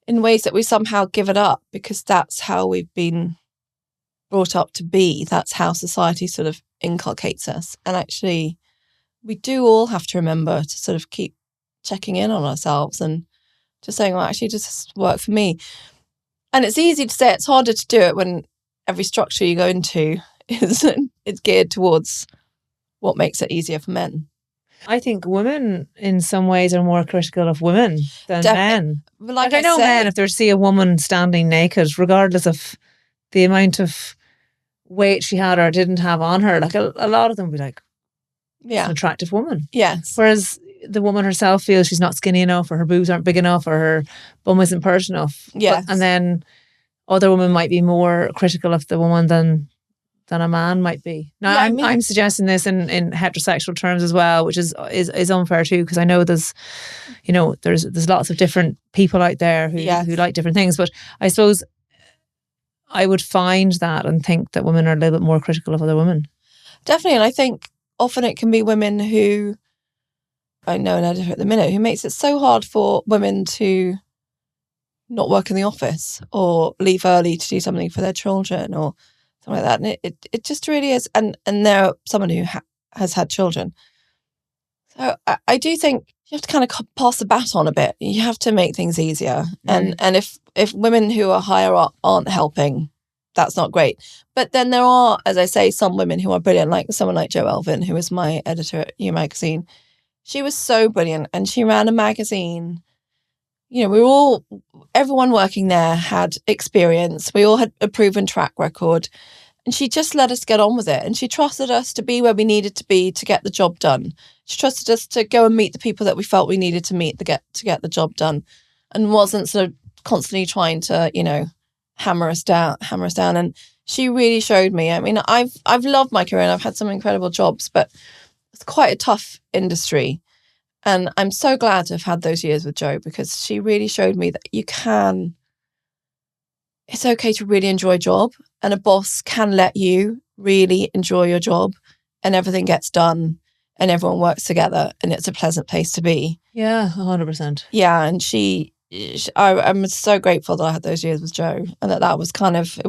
in ways that we somehow give it up because that's how we've been brought up to be. That's how society sort of inculcates us. And actually, we do all have to remember to sort of keep checking in on ourselves and just saying, well, actually, does this work for me? And it's easy to say, it's harder to do it when every structure you go into is geared towards what makes it easier for men. I think women in some ways are more critical of women than men. Like I know men, if they see a woman standing naked, regardless of the amount of weight she had or didn't have on her, like a lot of them would be like, it's an attractive woman. Yes. Whereas the woman herself feels she's not skinny enough, or her boobs aren't big enough, or her bum isn't pert enough. Yes. And then other women might be more critical of the woman than a man might be. Now, I'm suggesting this in heterosexual terms as well, which is unfair too, because I know there's lots of different people out there who like different things. But I suppose I would find that and think that women are a little bit more critical of other women. Definitely, and I think often it can be women who, I know an editor at the minute who makes it so hard for women to not work in the office or leave early to do something for their children or something like that. And it just really is. And they're someone who has had children. So I do think you have to kind of pass the baton a bit. You have to make things easier. And if women who are higher up aren't helping, that's not great. But then there are, as I say, some women who are brilliant, like someone like Jo Elvin, who was my editor at You Magazine. She was so brilliant, and she ran a magazine. Everyone working there had experience. We all had a proven track record, and she just let us get on with it. And she trusted us to be where we needed to be to get the job done. She trusted us to go and meet the people that we felt we needed to meet to get the job done, and wasn't sort of constantly trying to, hammer us down. And she really showed me. I mean, I've loved my career and I've had some incredible jobs, but it's quite a tough industry. And I'm so glad to have had those years with Jo, because she really showed me that it's okay to really enjoy a job, and a boss can let you really enjoy your job and everything gets done and everyone works together and it's a pleasant place to be. Yeah, 100%. Yeah, and I'm so grateful that I had those years with Jo, and that was kind of,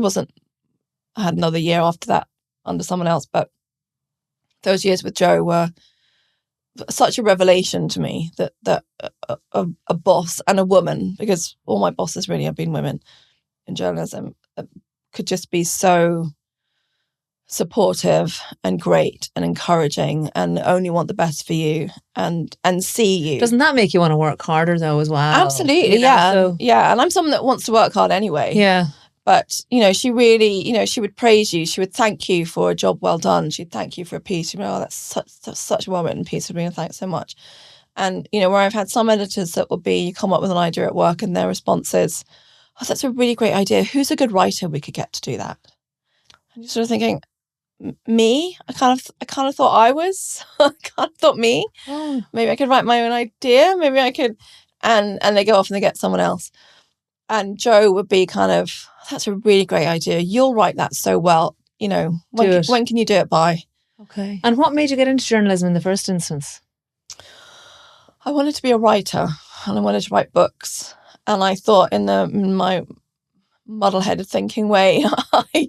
I had another year after that under someone else, but those years with Joe were such a revelation to me, that a boss and a woman, because all my bosses really have been women in journalism, could just be so supportive and great and encouraging and only want the best for you and see you. Doesn't that make you want to work harder though as well? Absolutely, yeah. And I'm someone that wants to work hard anyway. Yeah. But, she really, she would praise you. She would thank you for a job well done. She'd thank you for a piece. That's such a well-written piece of me, and thanks so much. And, where I've had some editors that will be, you come up with an idea at work and their response is, oh, that's a really great idea. Who's a good writer we could get to do that? And you're sort of thinking, me? I kind of thought I was. I kind of thought me. Oh. Maybe I could write my own idea. Maybe I could. And they go off and they get someone else. And Joe would be kind of, that's a really great idea. You'll write that so well. When can you do it by? Okay. And what made you get into journalism in the first instance? I wanted to be a writer and I wanted to write books. And I thought in my muddle-headed thinking way, I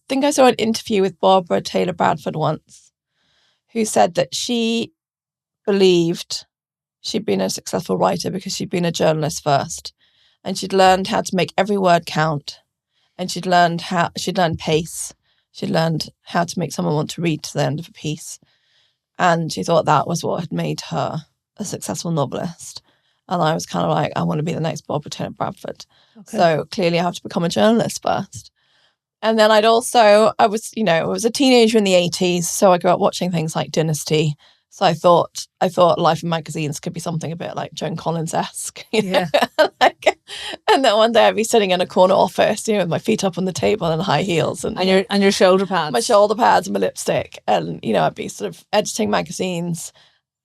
think I saw an interview with Barbara Taylor Bradford once, who said that she believed she'd been a successful writer because she'd been a journalist first. And she'd learned how to make every word count. And she'd learned pace. She'd learned how to make someone want to read to the end of a piece. And she thought that was what had made her a successful novelist. And I was kind of like, I want to be the next Barbara Taylor Bradford. Okay. So clearly I have to become a journalist first. And then I was a teenager in the 80s. So I grew up watching things like Dynasty. So I thought Life in magazines could be something a bit like Joan Collins-esque. Yeah. And then one day I'd be sitting in a corner office, with my feet up on the table and high heels. And your shoulder pads. My shoulder pads and my lipstick. And, I'd be sort of editing magazines.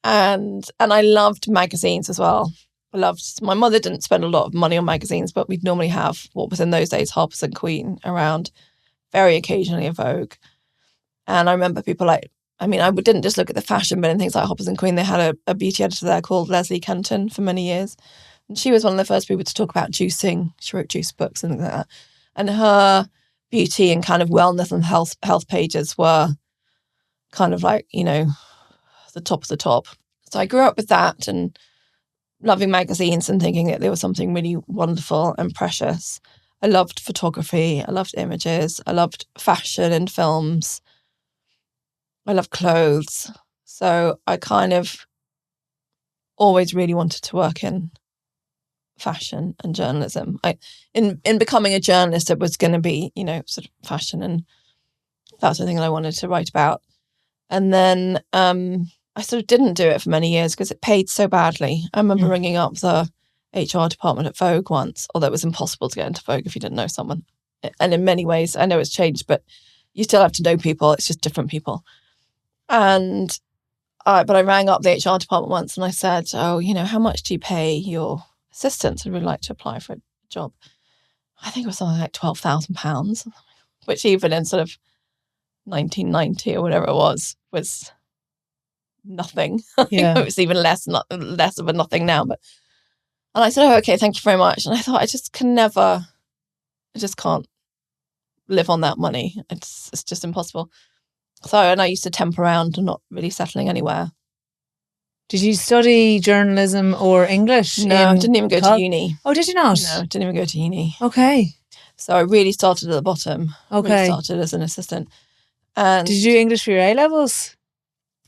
And I loved magazines as well. My mother didn't spend a lot of money on magazines, but we'd normally have what was in those days Harper's and Queen around, very occasionally a Vogue. And I remember people I didn't just look at the fashion, but in things like Harper's and Queen, they had a beauty editor there called Leslie Kenton for many years. And she was one of the first people to talk about juicing. She wrote juice books and things like that. And her beauty and kind of wellness and health pages were kind of like, the top of the top. So I grew up with that and loving magazines and thinking that there was something really wonderful and precious. I loved photography. I loved images. I loved fashion and films. I love clothes. So I kind of always really wanted to work in fashion and journalism. In becoming a journalist, it was going to be, sort of fashion, and that's the thing that I wanted to write about. And then I sort of didn't do it for many years because it paid so badly. I remember ringing up the HR department at Vogue once, although it was impossible to get into Vogue if you didn't know someone. And in many ways, I know it's changed, but you still have to know people. It's just different people. But I rang up the HR department once and I said, how much do you pay your assistants who would like to apply for a job? I think it was something like £12,000, which even in sort of 1990 or whatever it was nothing. Yeah. It was even less of a nothing now. And I said, okay, thank you very much. And I thought, I just can't live on that money. It's just impossible. And I used to temp around and not really settling anywhere. Did you study journalism or English? No, I didn't even go to uni. Oh, did you not? No, I didn't even go to uni. Okay. So I really started at the bottom. Okay. Really started as an assistant. And did you do English for your A-levels?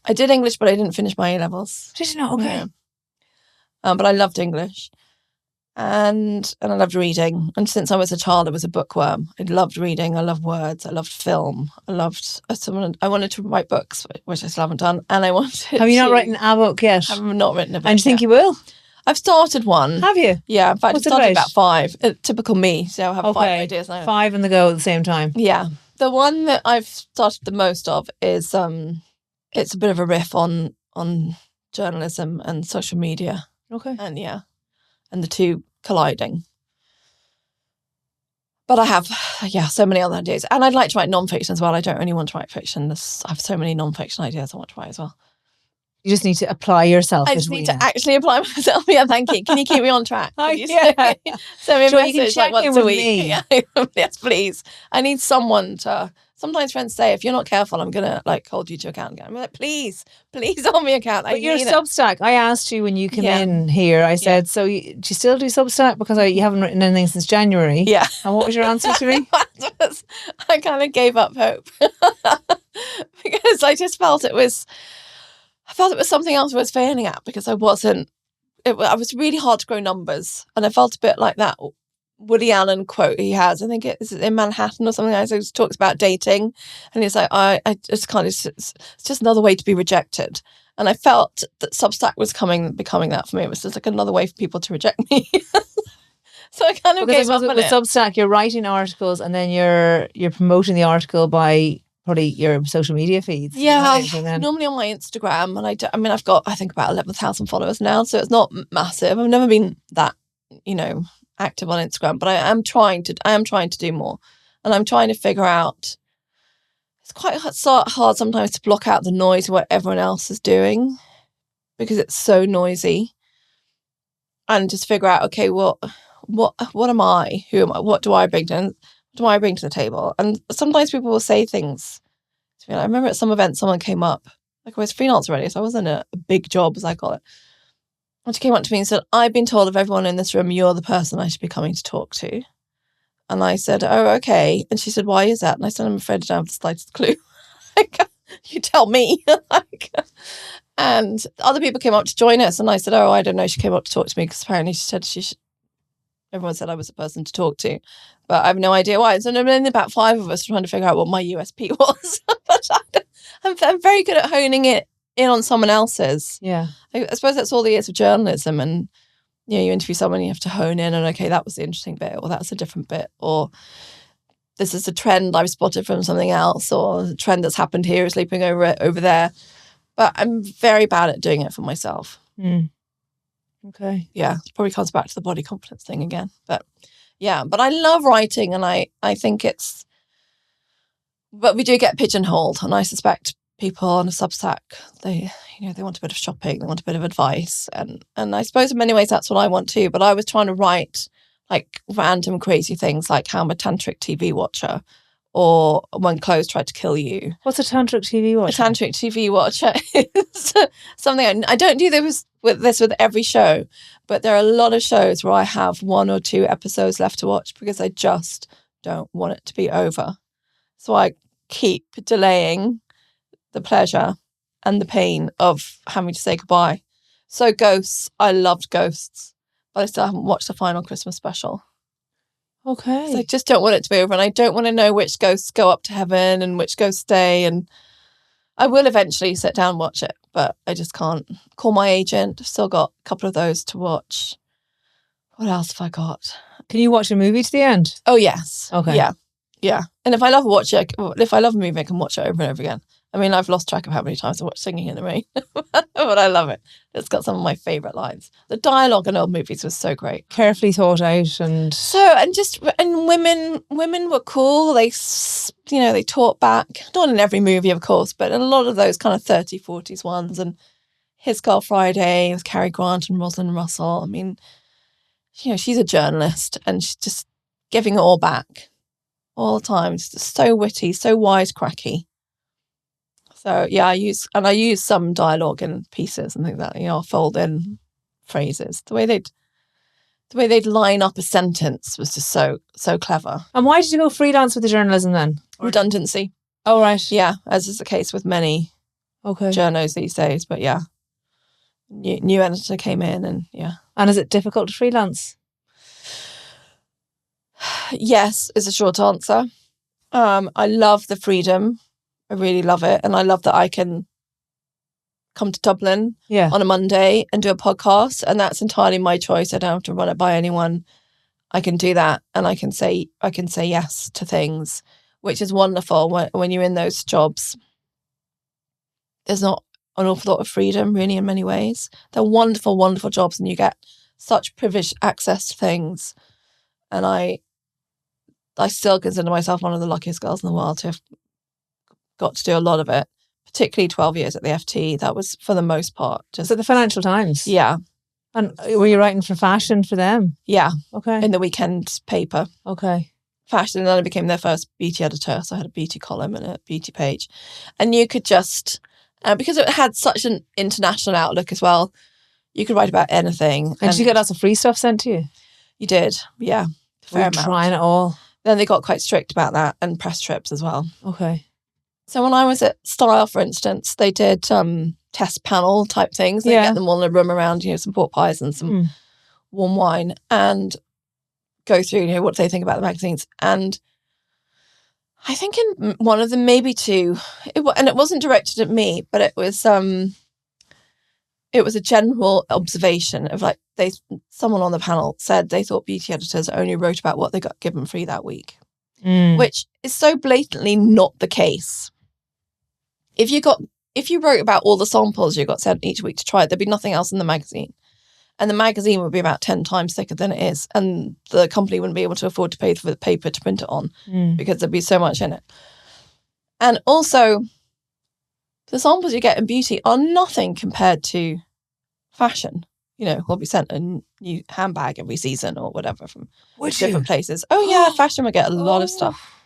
I did English, but I didn't finish my A-levels. Did you not? Okay. No. But I loved English. And I loved reading. And since I was a child, I was a bookworm. I loved reading. I loved words. I loved film. I wanted to write books, which I still haven't done. And I wanted Have you not written a book yet? I've not written a book And do you think yet. you will? I've started one. Have you? Yeah. In fact, What's I've started it about? about 5. Typical me. So I have 5 ideas now. 5 on the go at the same time. Yeah. The one that I've started the most of is it's a bit of a riff on journalism and social media. Okay. And the two colliding. But I have, so many other ideas. And I'd like to write non-fiction as well. I don't only want to write fiction. I have so many non-fiction ideas I want to write as well. You just need to apply yourself. I just need to actually apply myself. Yeah, thank you. Can you keep me on track? Send me a message like once a week. Me. Yeah. Yes, please. I need someone to. Sometimes friends say, if you're not careful, I'm gonna like hold you to account again. I'm like, please hold me account. But your Substack, I asked you when you came in here. I said, so do you still do Substack because you haven't written anything since January? Yeah. And what was your answer to me? I kind of gave up hope because I just felt it was. I felt it was something else I was failing at because I wasn't. I was really hard to grow numbers, and I felt a bit like that Woody Allen quote he has. I think it's in Manhattan or something. He talks about dating, and he's like, I just can't. It's just another way to be rejected. And I felt that Substack was becoming that for me. It was just like another way for people to reject me. So I kind of gave up on it. With Substack, you're writing articles, and then you're promoting the article by probably your social media feeds. Yeah, normally on my Instagram, and I've got I think about 11,000 followers now, so it's not massive. I've never been that active on Instagram, but I am trying to do more, and I'm trying to figure out. It's quite hard sometimes to block out the noise of what everyone else is doing because it's so noisy, and just figure out okay, what am I? Who am I? What do I bring to the table? And sometimes people will say things to me. I remember at some event, someone came up, like I was freelance already, so I wasn't a big job, as I call it. And she came up to me and said, I've been told of everyone in this room, you're the person I should be coming to talk to. And I said, oh, okay. And she said, why is that? And I said, I'm afraid I don't have the slightest clue. You tell me. And other people came up to join us. And I said, oh, I don't know. She came up to talk to me because apparently she said she should. Everyone said I was a person to talk to, but I have no idea why. So only about 5 of us were trying to figure out what my USP was. But I'm very good at honing it in on someone else's. Yeah. I suppose that's all the years of journalism. And, you interview someone, you have to hone in on, okay, that was the interesting bit, or that's a different bit, or this is a trend I've spotted from something else, or a trend that's happened here is leaping over there. But I'm very bad at doing it for myself. Mm. Okay. Yeah, it probably comes back to the body confidence thing again. But yeah, but I love writing, and I think but we do get pigeonholed, and I suspect people on a Substack, they want a bit of shopping, they want a bit of advice, and I suppose in many ways that's what I want too. But I was trying to write like random crazy things like how I'm a tantric TV watcher, or when clothes tried to kill you. What's a tantric TV watcher? A tantric TV watcher is something I don't do this with every show, but there are a lot of shows where I have 1 or 2 episodes left to watch because I just don't want it to be over. So I keep delaying the pleasure and the pain of having to say goodbye. So Ghosts, I loved Ghosts, but I still haven't watched the final Christmas special. Okay. So I just don't want it to be over, and I don't want to know which ghosts go up to heaven and which ghosts stay. And I will eventually sit down and watch it, but I just can't. Call my agent. I've still got a couple of those to watch. What else have I got? Can you watch a movie to the end? Oh, yes. Okay. Yeah. And if I love a movie, I can watch it over and over again. I mean, I've lost track of how many times I watched Singing in the Rain, but I love it. It's got some of my favourite lines. The dialogue in old movies was so great. Carefully thought out and women were cool. They taught back, not in every movie, of course, but in a lot of those kind of 30s, 40s ones. And His Girl Friday with Cary Grant and Rosalind Russell. I mean, she's a journalist and she's just giving it all back all the time. It's just so witty, so wisecracky. So yeah, I use some dialogue in pieces and things like that. I'll fold in phrases. The way they'd line up a sentence was just so clever. And why did you go freelance with the journalism then? Redundancy. Oh right. Yeah, as is the case with many journos these days. But yeah, new editor came in, and yeah. And is it difficult to freelance? Yes, is a short answer. I love the freedom. I really love it. And I love that I can come to Dublin on a Monday and do a podcast. And that's entirely my choice. I don't have to run it by anyone. I can do that. And I can say yes to things, which is wonderful when you're in those jobs. There's not an awful lot of freedom, really, in many ways. They're wonderful, wonderful jobs, and you get such privileged access to things. And I still consider myself one of the luckiest girls in the world to have got to do a lot of it, particularly 12 years at the FT, that was for the most part. Just at the Financial Times? Yeah. And were you writing for fashion for them? Yeah. Okay. In the weekend paper. Okay. Fashion, and then I became their first beauty editor. So I had a beauty column and a beauty page. And you could just, because it had such an international outlook as well, you could write about anything. And did you get lots of free stuff sent to you? You did, yeah. Fair amount. Trying it all. Then they got quite strict about that, and press trips as well. Okay. So when I was at Style, for instance, they did test panel type things. They get them all in a room around, some pork pies and some warm wine, and go through, what do they think about the magazines. And I think in one of them, maybe two, and it wasn't directed at me, but it was a general observation of someone on the panel said they thought beauty editors only wrote about what they got given free that week, which is so blatantly not the case. If you wrote about all the samples you got sent each week to try, there'd be nothing else in the magazine. And the magazine would be about 10 times thicker than it is. And the company wouldn't be able to afford to pay for the paper to print it on because there'd be so much in it. And also, the samples you get in beauty are nothing compared to fashion. We'll be sent a new handbag every season or whatever from different places. Oh, yeah, fashion would get a lot of stuff.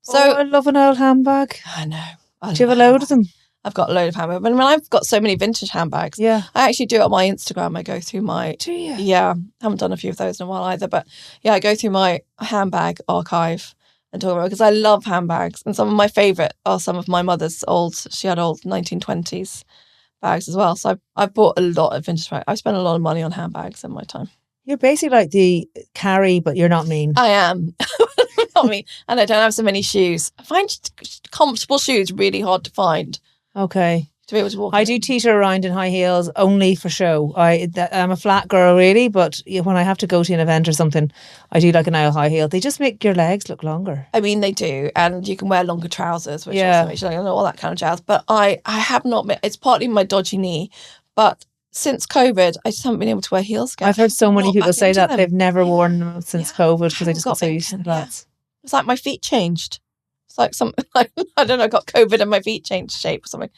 So I love an old handbag. I know. Do you have a load of them? I've got a load of handbags. But I've got so many vintage handbags. Yeah. I actually do it on my Instagram. I go through my... Do you? Yeah. Haven't done a few of those in a while either. But yeah, I go through my handbag archive and talk about it because I love handbags. And some of my favourite are some of my mother's she had old 1920s bags as well. So I've bought a lot of vintage bags. I've spent a lot of money on handbags in my time. You're basically like the Carrie, but you're not mean. I am. Not mean. And I don't have so many shoes. I find comfortable shoes really hard to find. Okay. To be able to walk. I do teeter around in high heels only for show. I'm a flat girl really, but when I have to go to an event or something, I do like an high heel. They just make your legs look longer. I mean, they do, and you can wear longer trousers, which also makes you look all that kind of jazz. But I have not. It's partly my dodgy knee, but since COVID, I just haven't been able to wear heels again. I've heard so many people say that they've never worn them since COVID because they just got so used to that. It's like my feet changed. It's like something like, I don't know, I got COVID and my feet changed shape or something.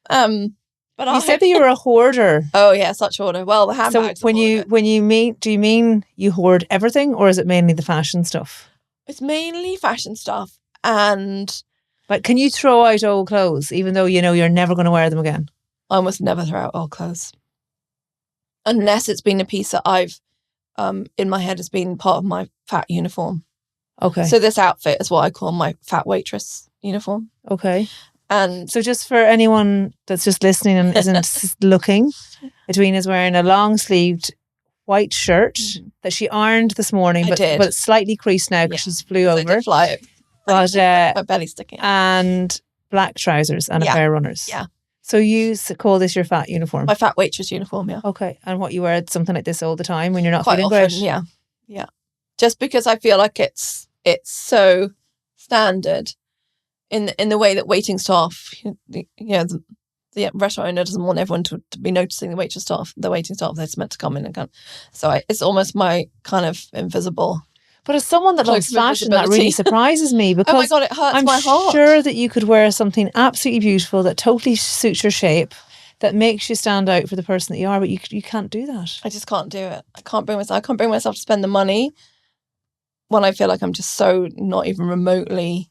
But you said that you were a hoarder. Oh yeah, such a hoarder. Well, the handbags. So do you mean you hoard everything, or is it mainly the fashion stuff? It's mainly fashion stuff, and can you throw out old clothes even though you're never going to wear them again? I almost never throw out old clothes, unless it's been a piece that I've in my head has been part of my fat uniform. Okay. So this outfit is what I call my fat waitress uniform. Okay. And so just for anyone that's just listening and isn't looking, Edwina's wearing a long-sleeved white shirt that she ironed this morning, but it's slightly creased now because she's flew over. I did fly it. But my belly's sticking. And black trousers and a pair of runners. Yeah. So you call this your fat uniform? My fat waitress uniform, yeah. Okay. And what, you wear something like this all the time when you're not quite feeling often, great? Yeah. Yeah. Just because I feel like it's so standard in the way that waiting staff, the restaurant owner doesn't want everyone to be noticing the waiting staff. They're meant to come in and come. So it's almost my kind of invisible. But as someone that loves fashion, that really surprises me because oh my God, it hurts my heart. I'm sure that you could wear something absolutely beautiful that totally suits your shape, that makes you stand out for the person that you are, but you can't do that. I just can't do it. I can't bring myself to spend the money when I feel like I'm just so not even remotely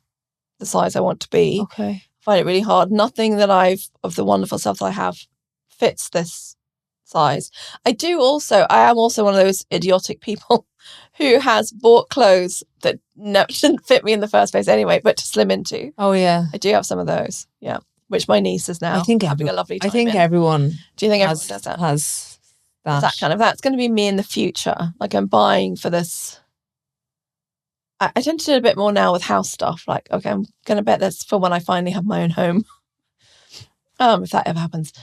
the size I want to be. Okay. I find it really hard. Nothing that of the wonderful stuff that I have fits this size. I am also one of those idiotic people who has bought clothes that didn't fit me in the first place anyway, but to slim into. Oh yeah. I do have some of those. Yeah. Which my niece is now having a lovely time. I think everyone. Do you think everyone does that? Has that. That kind of, that's going to be me in the future. Like I'm buying for this. I tend to do a bit more now with house stuff. Like, okay, I'm going to bet that's for when I finally have my own home. If that ever happens.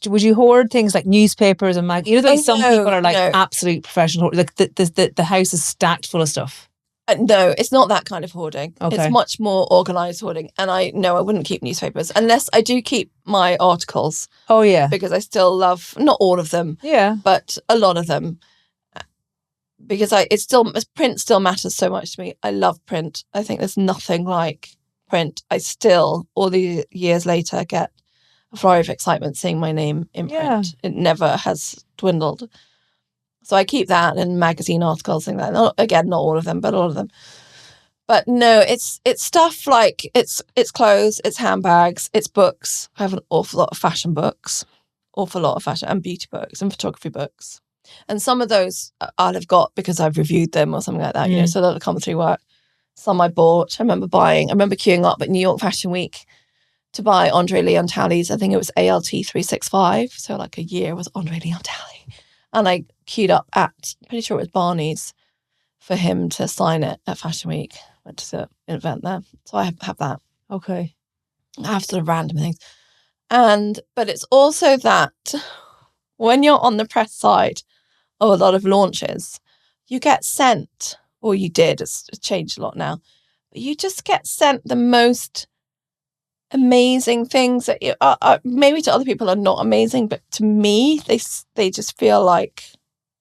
Would you hoard things like newspapers and magazines? Some people are like absolute professional. Like the house is stacked full of stuff. No, it's not that kind of hoarding. Okay. It's much more organised hoarding. And I wouldn't keep newspapers unless I do keep my articles. Oh yeah, because I still love not all of them. Yeah, but a lot of them. Because print still matters so much to me. I love print. I think there's nothing like print, I still, all these years later, get a flurry of excitement seeing my name in print. It never has dwindled. So I keep that and magazine articles, things like that. Again, not all of them, but a lot of them. But no, it's stuff like it's clothes, it's handbags, it's books. I have an awful lot of fashion books, and beauty books and photography books. And some of those I'll have got because I've reviewed them or something like that, you know, so that'll come through work. Some I bought. I remember queuing up at New York Fashion Week to buy Andre Leontali's, I think it was ALT 365. So like a year was Andre Leontali. And I queued up at, pretty sure it was Barney's, for him to sign it at Fashion Week. Went to an event there. So I have that. Okay. I have sort of random things. But it's also that when you're on the press side of a lot of launches, you get sent, or you did, it's changed a lot now, but you just get sent the most amazing things that maybe to other people are not amazing, but to me, they just feel like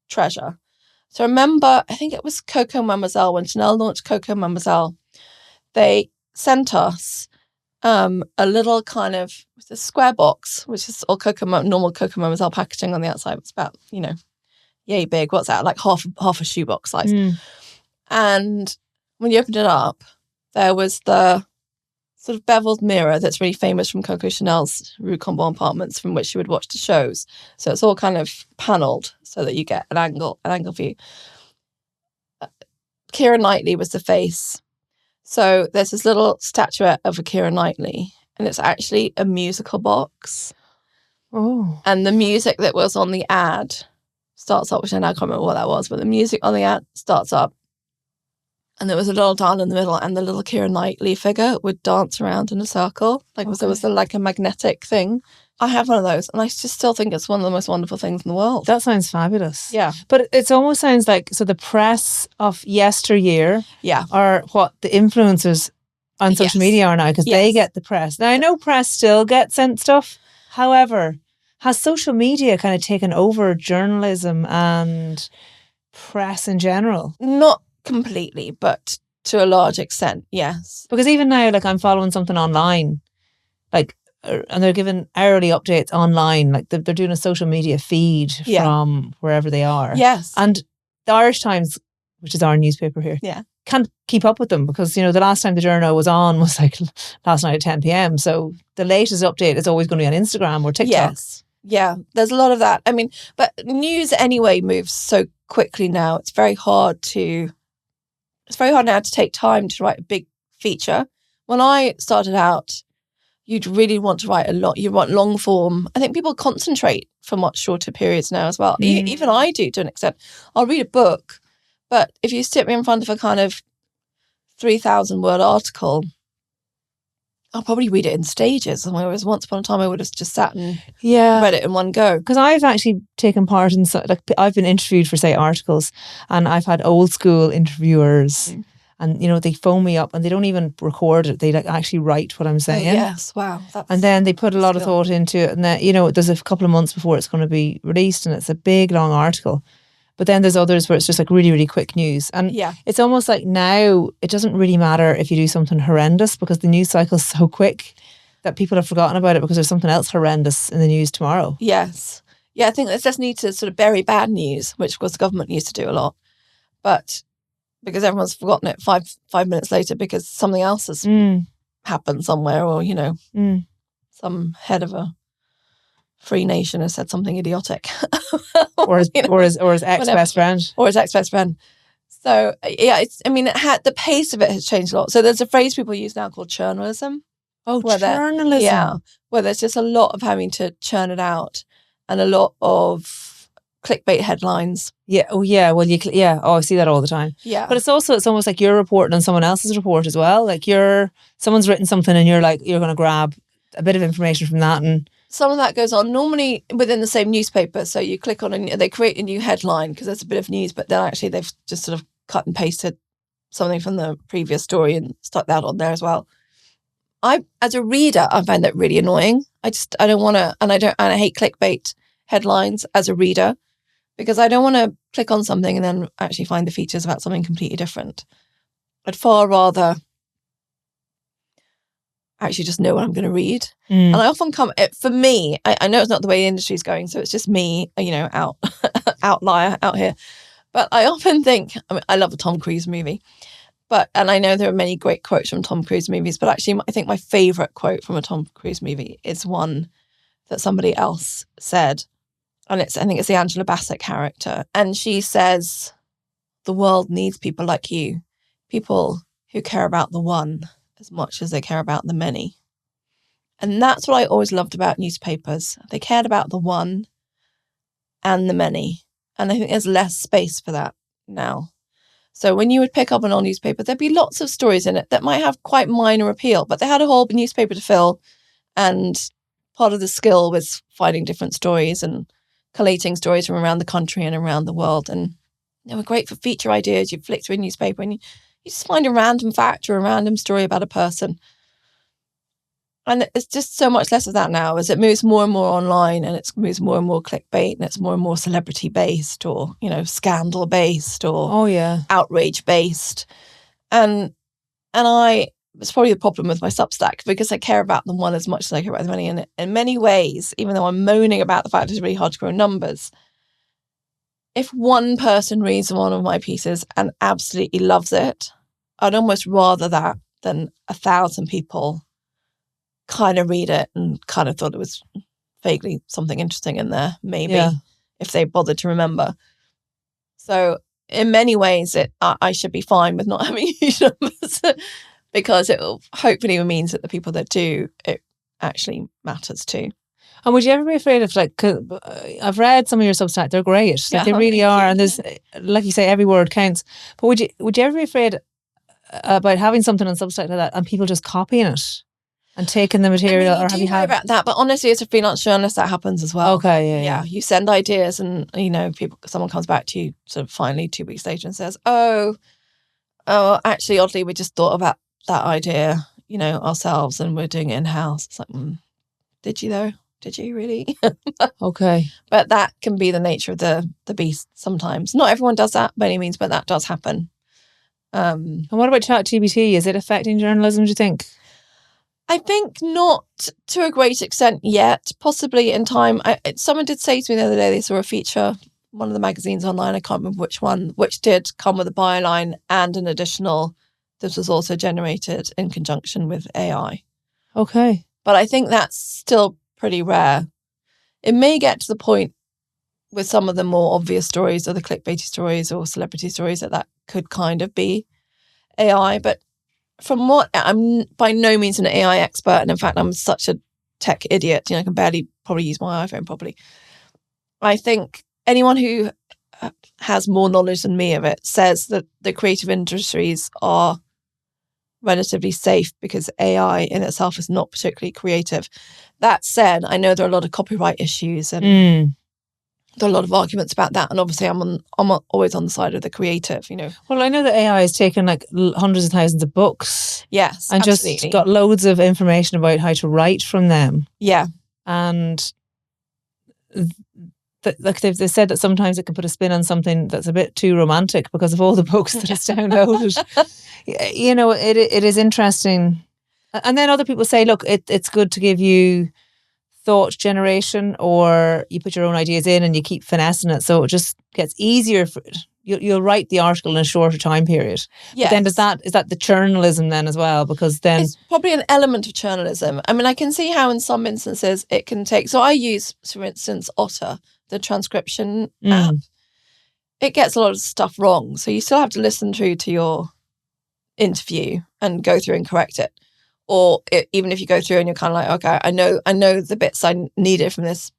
treasure. So remember, I think it was Coco Mademoiselle, when Chanel launched Coco Mademoiselle, they sent us a little kind of a square box, which is all normal Coco Mademoiselle packaging on the outside. It's about, yay big. What's that? Like half a shoebox size. And when you opened it up, there was the sort of beveled mirror that's really famous from Coco Chanel's Rue Cambon apartments, from which she would watch the shows. So it's all kind of panelled so that you get an angle view. Keira Knightley was the face. So there's this little statuette of a Keira Knightley, and it's actually a musical box. Oh. And the music that was on the ad starts up, which I now can't remember what that was, but the music on the ad starts up. And there was a little dial in the middle, and the little Keira Knightley figure would dance around in a circle. There was like a magnetic thing. I have one of those, and I just still think it's one of the most wonderful things in the world. That sounds fabulous. Yeah. But it almost sounds like, so the press of yesteryear are what the influencers on social media are now, because they get the press. Now, I know press still get sent stuff. However, has social media kind of taken over journalism and press in general? Not completely, but to a large extent, yes. Because even now, like, I'm following something online, like, and they're giving hourly updates online, like they're doing a social media feed from wherever they are. Yes. And the Irish Times, which is our newspaper here, can't keep up with them, because, the last time the journal was on was like last night at 10 p.m. So the latest update is always going to be on Instagram or TikTok. Yes. Yeah, there's a lot of that. I mean, but news anyway moves so quickly now. It's very hard now to take time to write a big feature. When I started out, you'd really want to write a lot. You want long form. I think people concentrate for much shorter periods now as well. Even I do, to an extent. I'll read a book, but if you sit me in front of a kind of 3,000 word article, I'll probably read it in stages. Whereas once upon a time, I would have just sat and read it in one go. Because I've actually taken part in, I've been interviewed for, say, articles, and I've had old school interviewers, and they phone me up and they don't even record it. They actually write what I'm saying. Oh, yes, wow. And then they put a lot of thought into it, and then there's a couple of months before it's going to be released, and it's a big long article. But then there's others where it's just like really, really quick news. And it's almost like now it doesn't really matter if you do something horrendous, because the news cycle is so quick that people have forgotten about it because there's something else horrendous in the news tomorrow. Yes. Yeah, I think there's just need to sort of bury bad news, which of course the government used to do a lot. But because everyone's forgotten it five minutes later because something else has happened somewhere, or, some head of a free nation has said something idiotic. or his ex-best friend. Or his ex-best friend. So, the pace of it has changed a lot. So there's a phrase people use now called churnalism. Oh, churnalism. Yeah, where there's just a lot of having to churn it out, and a lot of clickbait headlines. Yeah. Oh, yeah. Well, I see that all the time. Yeah. But it's almost like you're reporting on someone else's report as well. Like someone's written something, and you're going to grab a bit of information from that, and some of that goes on normally within the same newspaper. So you click on and they create a new headline because there's a bit of news, but then actually they've just sort of cut and pasted something from the previous story and stuck that on there as well. As a reader, I find that really annoying. I don't want to, and I hate clickbait headlines as a reader, because I don't want to click on something and then actually find the features about something completely different. I'd far rather actually just know what I'm going to read. And I often for me, I know it's not the way the industry is going, so it's just me, outlier out here. But I often think, I love a Tom Cruise movie, and I know there are many great quotes from Tom Cruise movies, but actually I think my favourite quote from a Tom Cruise movie is one that somebody else said. And I think it's the Angela Bassett character. And she says, the world needs people like you, people who care about the one as much as they care about the many. And that's what I always loved about newspapers. They cared about the one and the many. And I think there's less space for that now. So when you would pick up an old newspaper, there'd be lots of stories in it that might have quite minor appeal, but they had a whole newspaper to fill. And part of the skill was finding different stories and collating stories from around the country and around the world. And they were great for feature ideas. You flick through a newspaper and you just find a random fact or a random story about a person. And it's just so much less of that now as it moves more and more online, and it moves more and more clickbait, and it's more and more celebrity based or, scandal based or outrage based. And it's probably the problem with my Substack, because I care about the one as much as I care about the many. And in many ways, even though I'm moaning about the fact it's really hard to grow numbers, if one person reads one of my pieces and absolutely loves it, I'd almost rather that than 1,000 people kind of read it and kind of thought it was vaguely something interesting in there, maybe, if they bothered to remember. So in many ways, I should be fine with not having huge numbers because it hopefully means that the people that do, it actually matters too. And would you ever be afraid of, I've read some of your Substack, they're great. They really are. And there's, like you say, every word counts. But would you ever be afraid about having something on Substack like that and people just copying it and taking the material? Or have you had about that? But honestly, as a freelance journalist, that happens as well. Okay, yeah. You send ideas, and someone comes back to you sort of finally 2 weeks later and says, "Oh, actually, oddly, we just thought about that idea, ourselves, and we're doing it in house." It's like, did you though? Did you really? Okay. But that can be the nature of the beast sometimes. Not everyone does that by any means, but that does happen. And what about ChatGPT? Is it affecting journalism, do you think? I think not to a great extent yet, possibly in time. Someone did say to me the other day they saw a feature, one of the magazines online, I can't remember which one, which did come with a byline and an additional, this was also generated in conjunction with AI. Okay. But I think that's still pretty rare. It may get to the point with some of the more obvious stories or the clickbaity stories or celebrity stories that could kind of be AI. But from what, I'm by no means an AI expert. And in fact, I'm such a tech idiot. I can barely probably use my iPhone properly. I think anyone who has more knowledge than me of it says that the creative industries are relatively safe because AI in itself is not particularly creative. That said, I know there are a lot of copyright issues and there are a lot of arguments about that. And obviously I'm always on the side of the creative, Well, I know that AI has taken hundreds of thousands of books. Yes, and absolutely. Just got loads of information about how to write from them. Yeah. And they said that sometimes it can put a spin on something that's a bit too romantic because of all the books that it's downloaded. It is interesting. And then other people say, look, it's good to give you thought generation, or you put your own ideas in and you keep finessing it, so it just gets easier for it. You'll write the article in a shorter time period. Yes. But then is that the journalism then as well? Because then it's probably an element of journalism. I mean, I can see how in some instances it can take. So I use, for instance, Otter, the transcription app. It gets a lot of stuff wrong, so you still have to listen through to your interview and go through and correct it. Or even if you go through and you're kind of like, okay, I know the bits I needed from this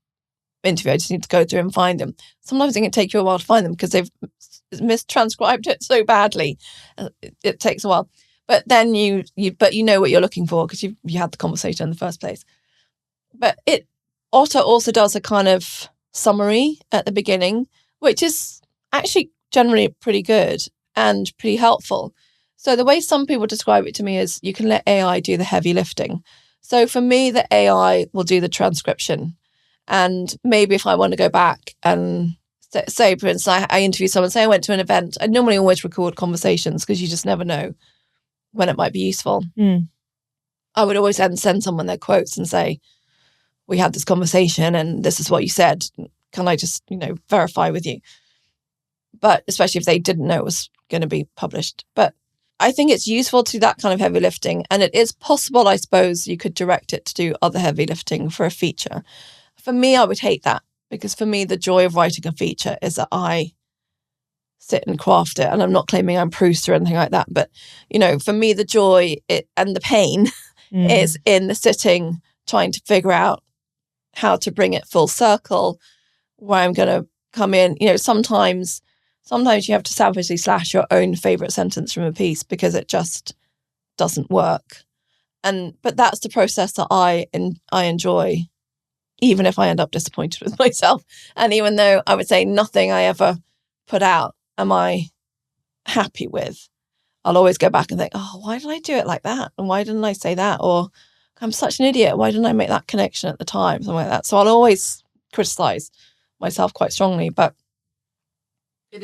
interview, I just need to go through and find them. Sometimes it can take you a while to find them because they've mistranscribed it so badly. It takes a while. But then you know what you're looking for because you had the conversation in the first place. But Otter also does a kind of summary at the beginning, which is actually generally pretty good and pretty helpful. So the way some people describe it to me is you can let AI do the heavy lifting. So for me, the AI will do the transcription. And maybe if I want to go back and say, for instance, I interview someone, say I went to an event, I normally always record conversations because you just never know when it might be useful. I would always then send someone their quotes and say, we had this conversation and this is what you said. Can I just, verify with you? But especially if they didn't know it was going to be published. But I think it's useful to do that kind of heavy lifting. And it is possible, I suppose, you could direct it to do other heavy lifting for a feature. For me, I would hate that, because for me, the joy of writing a feature is that I sit and craft it. And I'm not claiming I'm Proust or anything like that. But, for me, the joy and the pain is in the sitting, trying to figure out how to bring it full circle, where I'm going to come in. Sometimes you have to savagely slash your own favourite sentence from a piece because it just doesn't work. But that's the process that I enjoy, even if I end up disappointed with myself. And even though I would say nothing I ever put out am I happy with, I'll always go back and think, oh, why did I do it like that? And why didn't I say that? Or I'm such an idiot. Why didn't I make that connection at the time? Something like that. So I'll always criticise myself quite strongly. But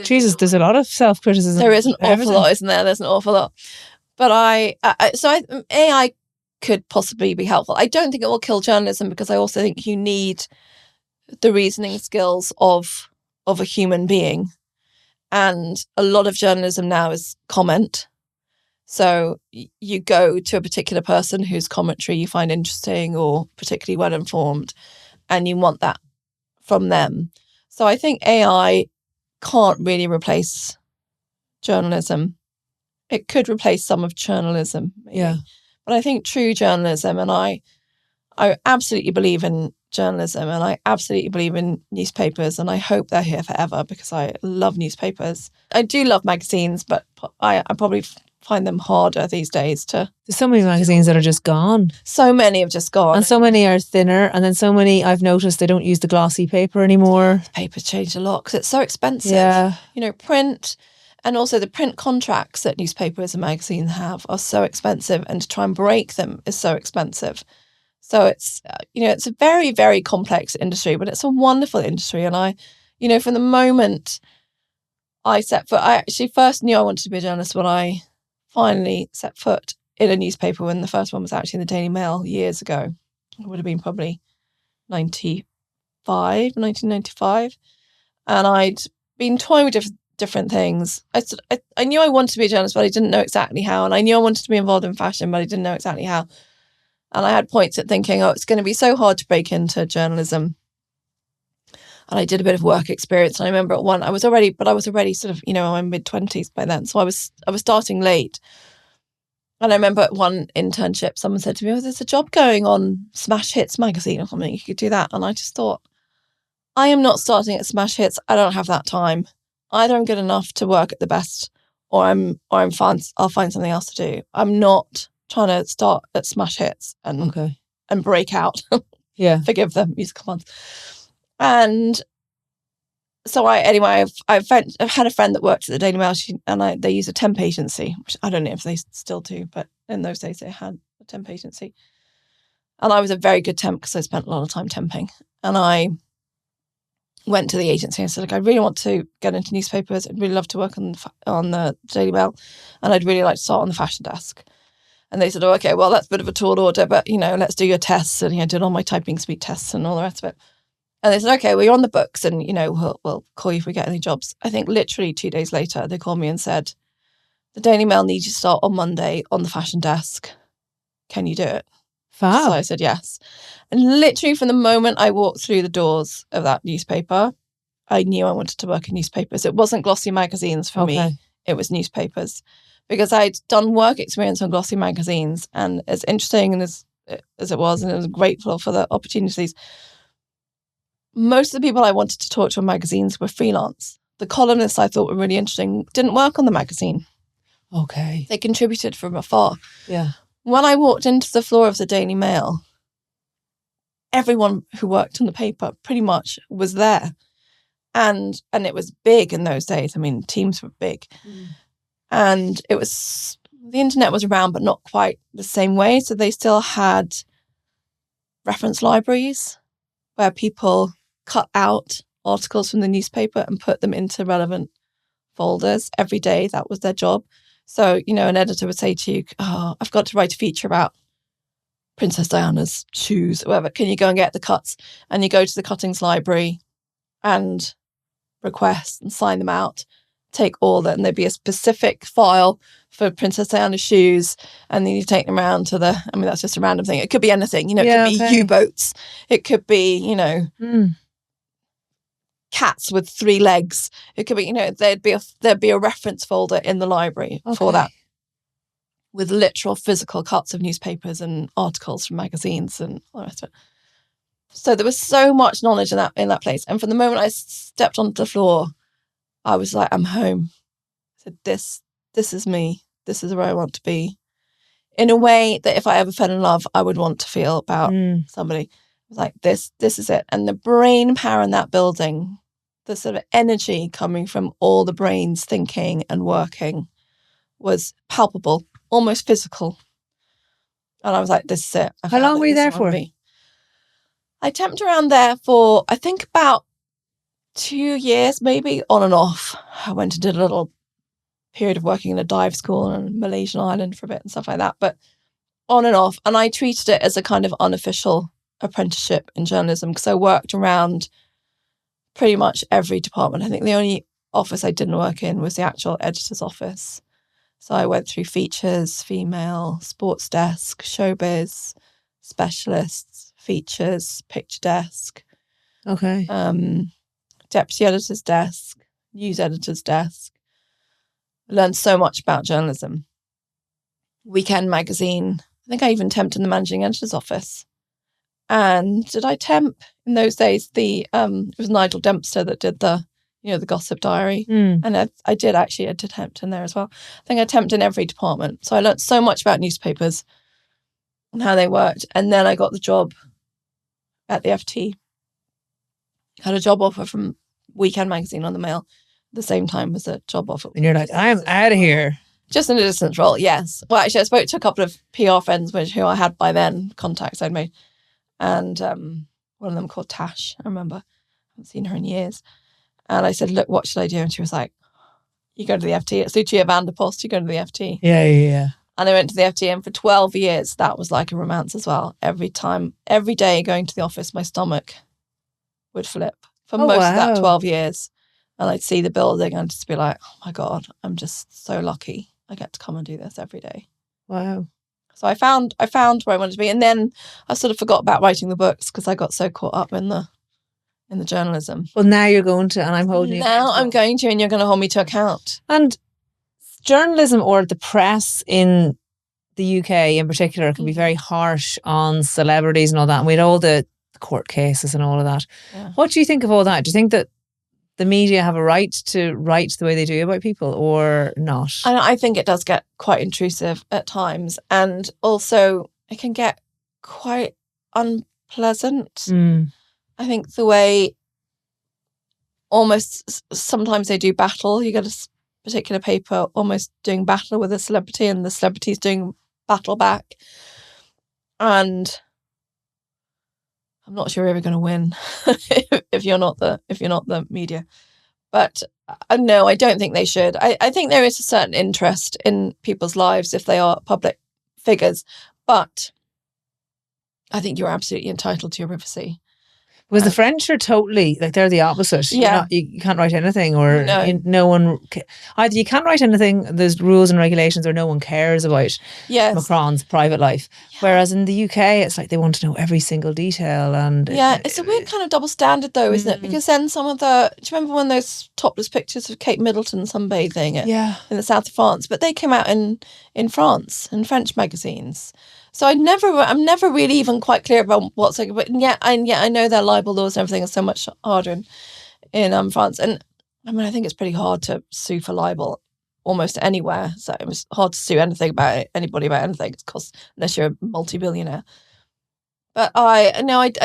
Jesus, there's a lot of self-criticism. There is an awful lot, isn't there? There's an awful lot. But AI could possibly be helpful. I don't think it will kill journalism, because I also think you need the reasoning skills of a human being. And a lot of journalism now is comment. So you go to a particular person whose commentary you find interesting or particularly well informed, and you want that from them. So I think AI can't really replace journalism. It could replace some of journalism, maybe. Yeah. But I think true journalism, and I absolutely believe in journalism, and I absolutely believe in newspapers, and I hope they're here forever, because I love newspapers. I do love magazines, but I probably find them harder these days to... There's so many magazines that are just gone. So many have just gone. And so many are thinner. And then so many, I've noticed, they don't use the glossy paper anymore. The paper's changed a lot because it's so expensive. Yeah. Print, and also the print contracts that newspapers and magazines have are so expensive, and to try and break them is so expensive. So it's, it's a very, very complex industry, but it's a wonderful industry. And I, from the moment I actually first knew I wanted to be a journalist when I finally set foot in a newspaper, when the first one was actually in the Daily Mail years ago. It would have been probably 1995. And I'd been toying with different things. I knew I wanted to be a journalist, but I didn't know exactly how. And I knew I wanted to be involved in fashion, but I didn't know exactly how. And I had points at thinking, it's going to be so hard to break into journalism. And I did a bit of work experience. And I remember at one, I was already sort of, in my mid-20s by then. So I was starting late. And I remember at one internship, someone said to me, there's a job going on Smash Hits magazine or something. You could do that. And I just thought, I am not starting at Smash Hits. I don't have that time. Either I'm good enough to work at the best, or I'm fine. I'll find something else to do. I'm not trying to start at Smash Hits and break out. Yeah. Forgive the musical ones. And so I've had a friend that worked at the Daily Mail, they use a temp agency, which I don't know if they still do, but in those days they had a temp agency. And I was a very good temp because I spent a lot of time temping. And I went to the agency and said, look, I really want to get into newspapers. I'd really love to work on the Daily Mail, and I'd really like to start on the fashion desk. And they said, okay, well, that's a bit of a tall order, but, let's do your tests. And I did all my typing speed tests and all the rest of it. And they said, okay, well, you're on the books, and, we'll call you if we get any jobs. I think literally 2 days later, they called me and said, the Daily Mail needs you to start on Monday on the fashion desk. Can you do it? Wow. So I said yes. And literally from the moment I walked through the doors of that newspaper, I knew I wanted to work in newspapers. It wasn't glossy magazines for me. It was newspapers. Because I'd done work experience on glossy magazines, and as interesting and as it was, and I was grateful for the opportunities, most of the people I wanted to talk to on magazines were freelance. The columnists I thought were really interesting didn't work on the magazine. Okay. They contributed from afar. Yeah. When I walked into the floor of the Daily Mail, everyone who worked on the paper pretty much was there. And it was big in those days. I mean, teams were big. Mm. And the internet was around, but not quite the same way. So they still had reference libraries where people cut out articles from the newspaper and put them into relevant folders every day. That was their job. So, an editor would say to you, I've got to write a feature about Princess Diana's shoes, or whatever. Can you go and get the cuts? And you go to the cuttings library and request and sign them out, take all that, and there'd be a specific file for Princess Diana's shoes, and then you take them around to that's just a random thing. It could be anything, it could be U-boats. It could be, cats with 3 legs. It could be, there'd be a reference folder in the library for that, with literal physical cuts of newspapers and articles from magazines and all the rest of it. So there was so much knowledge in that place. And from the moment I stepped onto the floor, I was like, I'm home. I said, this is me. This is where I want to be. In a way that if I ever fell in love, I would want to feel about somebody. It was like, this is it. And the brain power in that building, the sort of energy coming from all the brains thinking and working, was palpable, almost physical. And I was like, this is it. How long were you there for? I temped around there for, I think, about 2 years, maybe, on and off. I went and did a little period of working in a dive school on a Malaysian island for a bit and stuff like that, but on and off. And I treated it as a kind of unofficial apprenticeship in journalism, because I worked around pretty much every department. I think the only office I didn't work in was the actual editor's office. So I went through features, female, sports desk, showbiz, specialists, features, picture desk. Okay. Deputy editor's desk, news editor's desk. I learned so much about journalism. Weekend magazine. I think I even temped in the managing editor's office. And did I temp in those days? It was Nigel Dempster that did the Gossip Diary. And I did tempt in there as well. I think I temped in every department. So I learned so much about newspapers and how they worked. And then I got the job at the FT. Had a job offer from Weekend magazine on the Mail at the same time as a job offer. And you're like, I'm out of here. Just an assistant role, yes. Well, actually, I spoke to a couple of PR friends who I had by then, contacts I'd made. And one of them called Tash, I remember. I haven't seen her in years. And I said, look, what should I do? And she was like, you go to the FT. It's Lucia van der Post, you go to the FT. Yeah. And I went to the FT, and for 12 years, that was like a romance as well. Every day going to the office, my stomach would flip for most of that 12 years. And I'd see the building and I'd just be like, oh my God, I'm just so lucky. I get to come and do this every day. Wow. So I found where I wanted to be. And then I sort of forgot about writing the books because I got so caught up in the journalism. Well, now you're going to, and I'm holding you. Now I'm going to, and you're going to hold me to account. And journalism, or the press in the UK in particular, can be very harsh on celebrities and all that. And we had all the court cases and all of that. Yeah. What do you think of all that? Do you think that the media have a right to write the way they do about people, or not? I think it does get quite intrusive at times, and also it can get quite unpleasant. I think the way almost sometimes they do battle. You get a particular paper almost doing battle with a celebrity, and the celebrity's doing battle back. And I'm not sure you're ever going to win if you're not the media. But no, I don't think they should. I think there is a certain interest in people's lives if they are public figures, but I think you're absolutely entitled to your privacy. Was the French are totally, like, they're the opposite. Yeah. You can't write anything, or no one, either you can't write anything, there's rules and regulations, or no one cares about Macron's private life. Yeah. Whereas in the UK, it's like they want to know every single detail. And it's a weird kind of double standard though, isn't it? Because then do you remember when those topless pictures of Kate Middleton sunbathing in the south of France? But they came out in France, in French magazines. So I'm never really even quite clear about what's like, but yet I know their libel laws and everything is so much harder in France. And I mean, I think it's pretty hard to sue for libel almost anywhere. So it was hard to sue anybody about anything. It's cost, unless you're a multi-billionaire. But I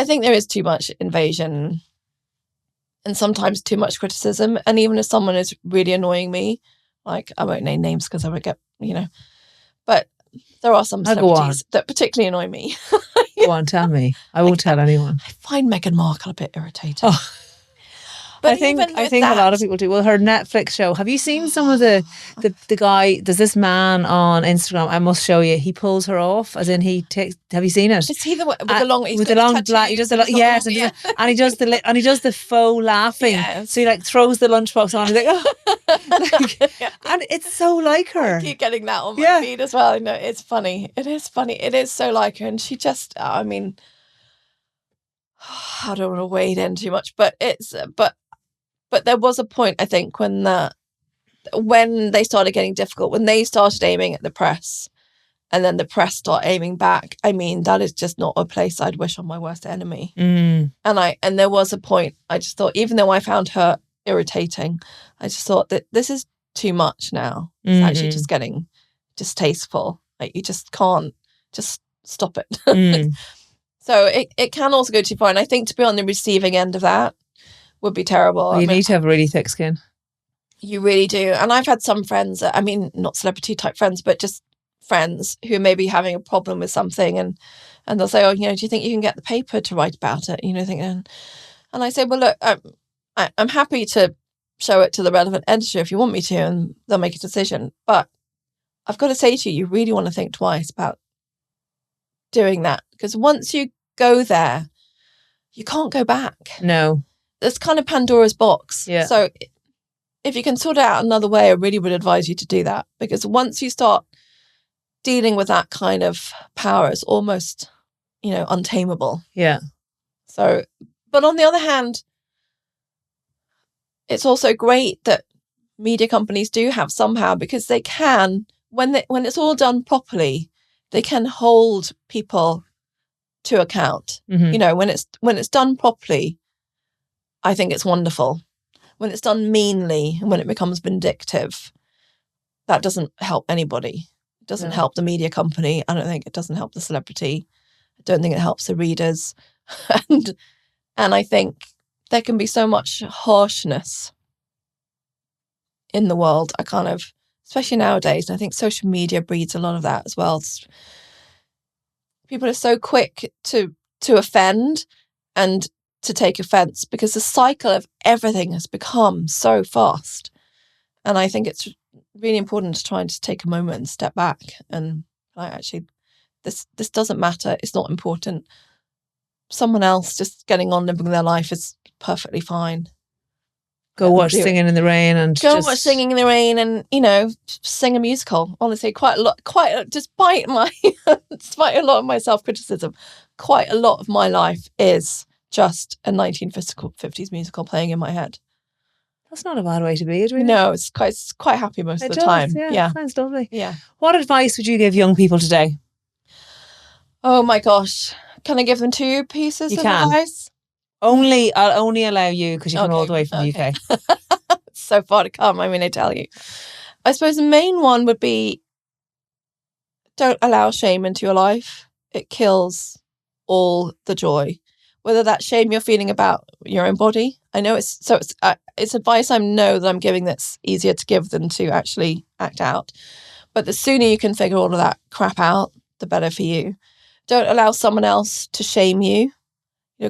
think there is too much invasion and sometimes too much criticism. And even if someone is really annoying me, like, I won't name names because I would get, but there are some celebrities that particularly annoy me. Go on, tell me. I won't tell anyone. I find Meghan Markle a bit irritating. Oh. But I think a lot of people do. Well, her Netflix show. Have you seen some of the guy? There's this man on Instagram. I must show you. He pulls her off, as in he takes. Have you seen it? Is he the one with the long? With the long black. He does the yes, and he does the faux laughing. Yes. So he like throws the lunchbox on. He's like, oh. And it's so like her. I keep getting that on my feed as well. I know it's funny. It is funny. It is so like her, and she just. I mean, I don't want to wade in too much, but But there was a point, I think, when they started getting difficult, when they started aiming at the press, and then the press start aiming back. I mean, that is just not a place I'd wish on my worst enemy. Mm. And there was a point I just thought, even though I found her irritating, I just thought that this is too much now. It's actually just getting distasteful. Like, you just can't just stop it. So it can also go too far. And I think to be on the receiving end of that would be terrible. Well, you need to have really thick skin. You really do. And I've had some friends, I mean, not celebrity type friends, but just friends who may be having a problem with something, and they'll say, oh, do you think you can get the paper to write about it? And I say, well, look, I'm happy to show it to the relevant editor if you want me to, and they'll make a decision. But I've got to say to you, you really want to think twice about doing that, because once you go there, you can't go back. No. It's kind of Pandora's box. Yeah. So if you can sort it out another way, I really would advise you to do that, because once you start dealing with that kind of power, it's almost, untamable. Yeah. So, but on the other hand, it's also great that media companies do have somehow, because they can, when it's all done properly, they can hold people to account. Mm-hmm. When it's done properly, I think it's wonderful. When it's done meanly and when it becomes vindictive, that doesn't help anybody. It doesn't help the media company. I don't think it doesn't help the celebrity. I don't think it helps the readers. and I think there can be so much harshness in the world. Especially nowadays, and I think social media breeds a lot of that as well. People are so quick to offend and to take offense, because the cycle of everything has become so fast. And I think it's really important to try and just take a moment and step back and this doesn't matter. It's not important. Someone else just getting on living their life is perfectly fine. Go watch Singing in the Rain and watch Singing in the Rain and, sing a musical. Honestly, despite a lot of my self-criticism, quite a lot of my life is just a 1950s musical playing in my head. That's not a bad way to be, Edwina. No, it's quite happy most of the time. Yeah, sounds lovely. Yeah. What advice would you give young people today? Oh my gosh. Can I give them 2 pieces of advice? I'll only allow you, because you come all the way from the UK. So far to come, I tell you. I suppose the main one would be, don't allow shame into your life. It kills all the joy. Whether that shame you're feeling about your own body. I know it's advice I know that I'm giving that's easier to give than to actually act out. But the sooner you can figure all of that crap out, the better for you. Don't allow someone else to shame you.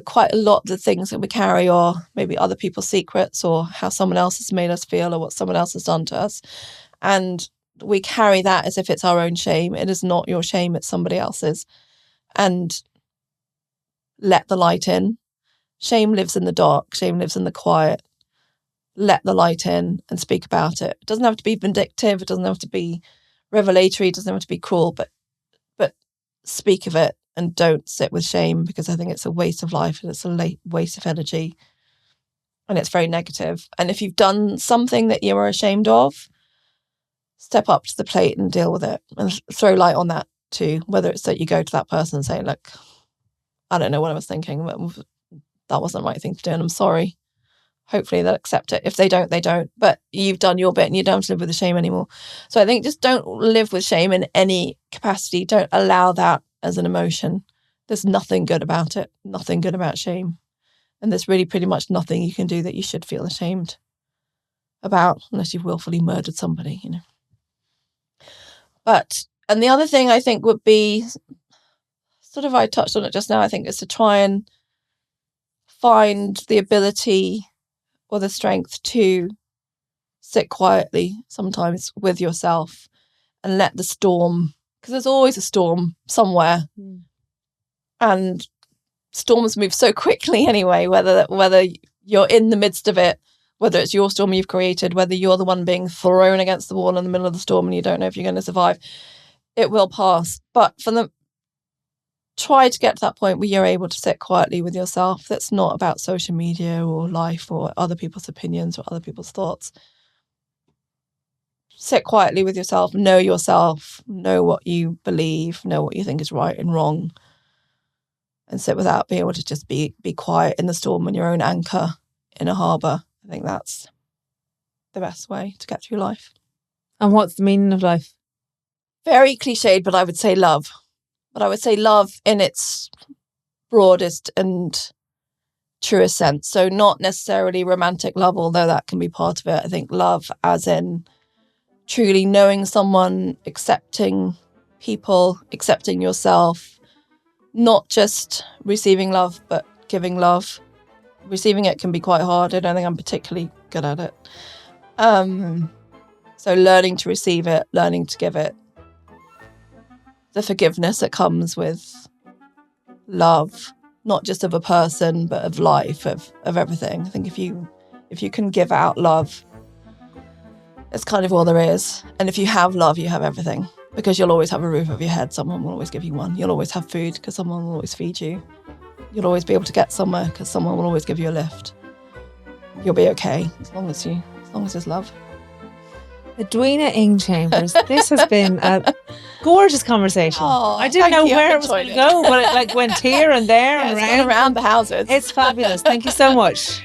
Quite a lot of the things that we carry are maybe other people's secrets, or how someone else has made us feel, or what someone else has done to us. And we carry that as if it's our own shame. It is not your shame, it's somebody else's. And let the light in. Shame lives in the dark. Shame lives in the quiet. Let the light in and speak about it. It doesn't have to be vindictive. It doesn't have to be revelatory. It doesn't have to be cruel, but speak of it. And don't sit with shame, because I think it's a waste of life and it's a waste of energy. And it's very negative. And if you've done something that you are ashamed of, step up to the plate and deal with it. And throw light on that too. Whether it's that you go to that person and say, look, I don't know what I was thinking, but that wasn't the right thing to do, and I'm sorry. Hopefully they'll accept it. If they don't, they don't. But you've done your bit and you don't have to live with the shame anymore. So I think just don't live with shame in any capacity. Don't allow that as an emotion. There's nothing good about it. Nothing good about shame. And there's really pretty much nothing you can do that you should feel ashamed about, unless you've willfully murdered somebody, And the other thing I think would be, I touched on it just now, I think, is to try and find the ability or the strength to sit quietly sometimes with yourself and let the storm, because there's always a storm somewhere. And storms move so quickly anyway, whether you're in the midst of it, whether it's your storm you've created, whether you're the one being thrown against the wall in the middle of the storm and you don't know if you're going to survive, it will pass. But try to get to that point where you're able to sit quietly with yourself. That's not about social media or life or other people's opinions or other people's thoughts. Sit quietly with yourself, know what you believe, know what you think is right and wrong, and sit without being able to just be quiet in the storm and your own anchor in a harbour. I think that's the best way to get through life. And what's the meaning of life? Very cliched, but I would say love. But I would say love in its broadest and truest sense. So not necessarily romantic love, although that can be part of it. I think love as in truly knowing someone, accepting people, accepting yourself, not just receiving love, but giving love. Receiving it can be quite hard. I don't think I'm particularly good at it. So learning to receive it, learning to give it. The forgiveness that comes with love, not just of a person, but of life, of everything. I think if you can give out love, it's kind of all there is. And if you have love, you have everything, because you'll always have a roof over your head. Someone will always give you one. You'll always have food because someone will always feed you. You'll always be able to get somewhere because someone will always give you a lift. You'll be okay as long as there's love. Edwina Ings-Chambers, this has been a gorgeous conversation. Oh, I didn't know where it was going to go, but it went here and there and around the houses. It's fabulous. Thank you so much.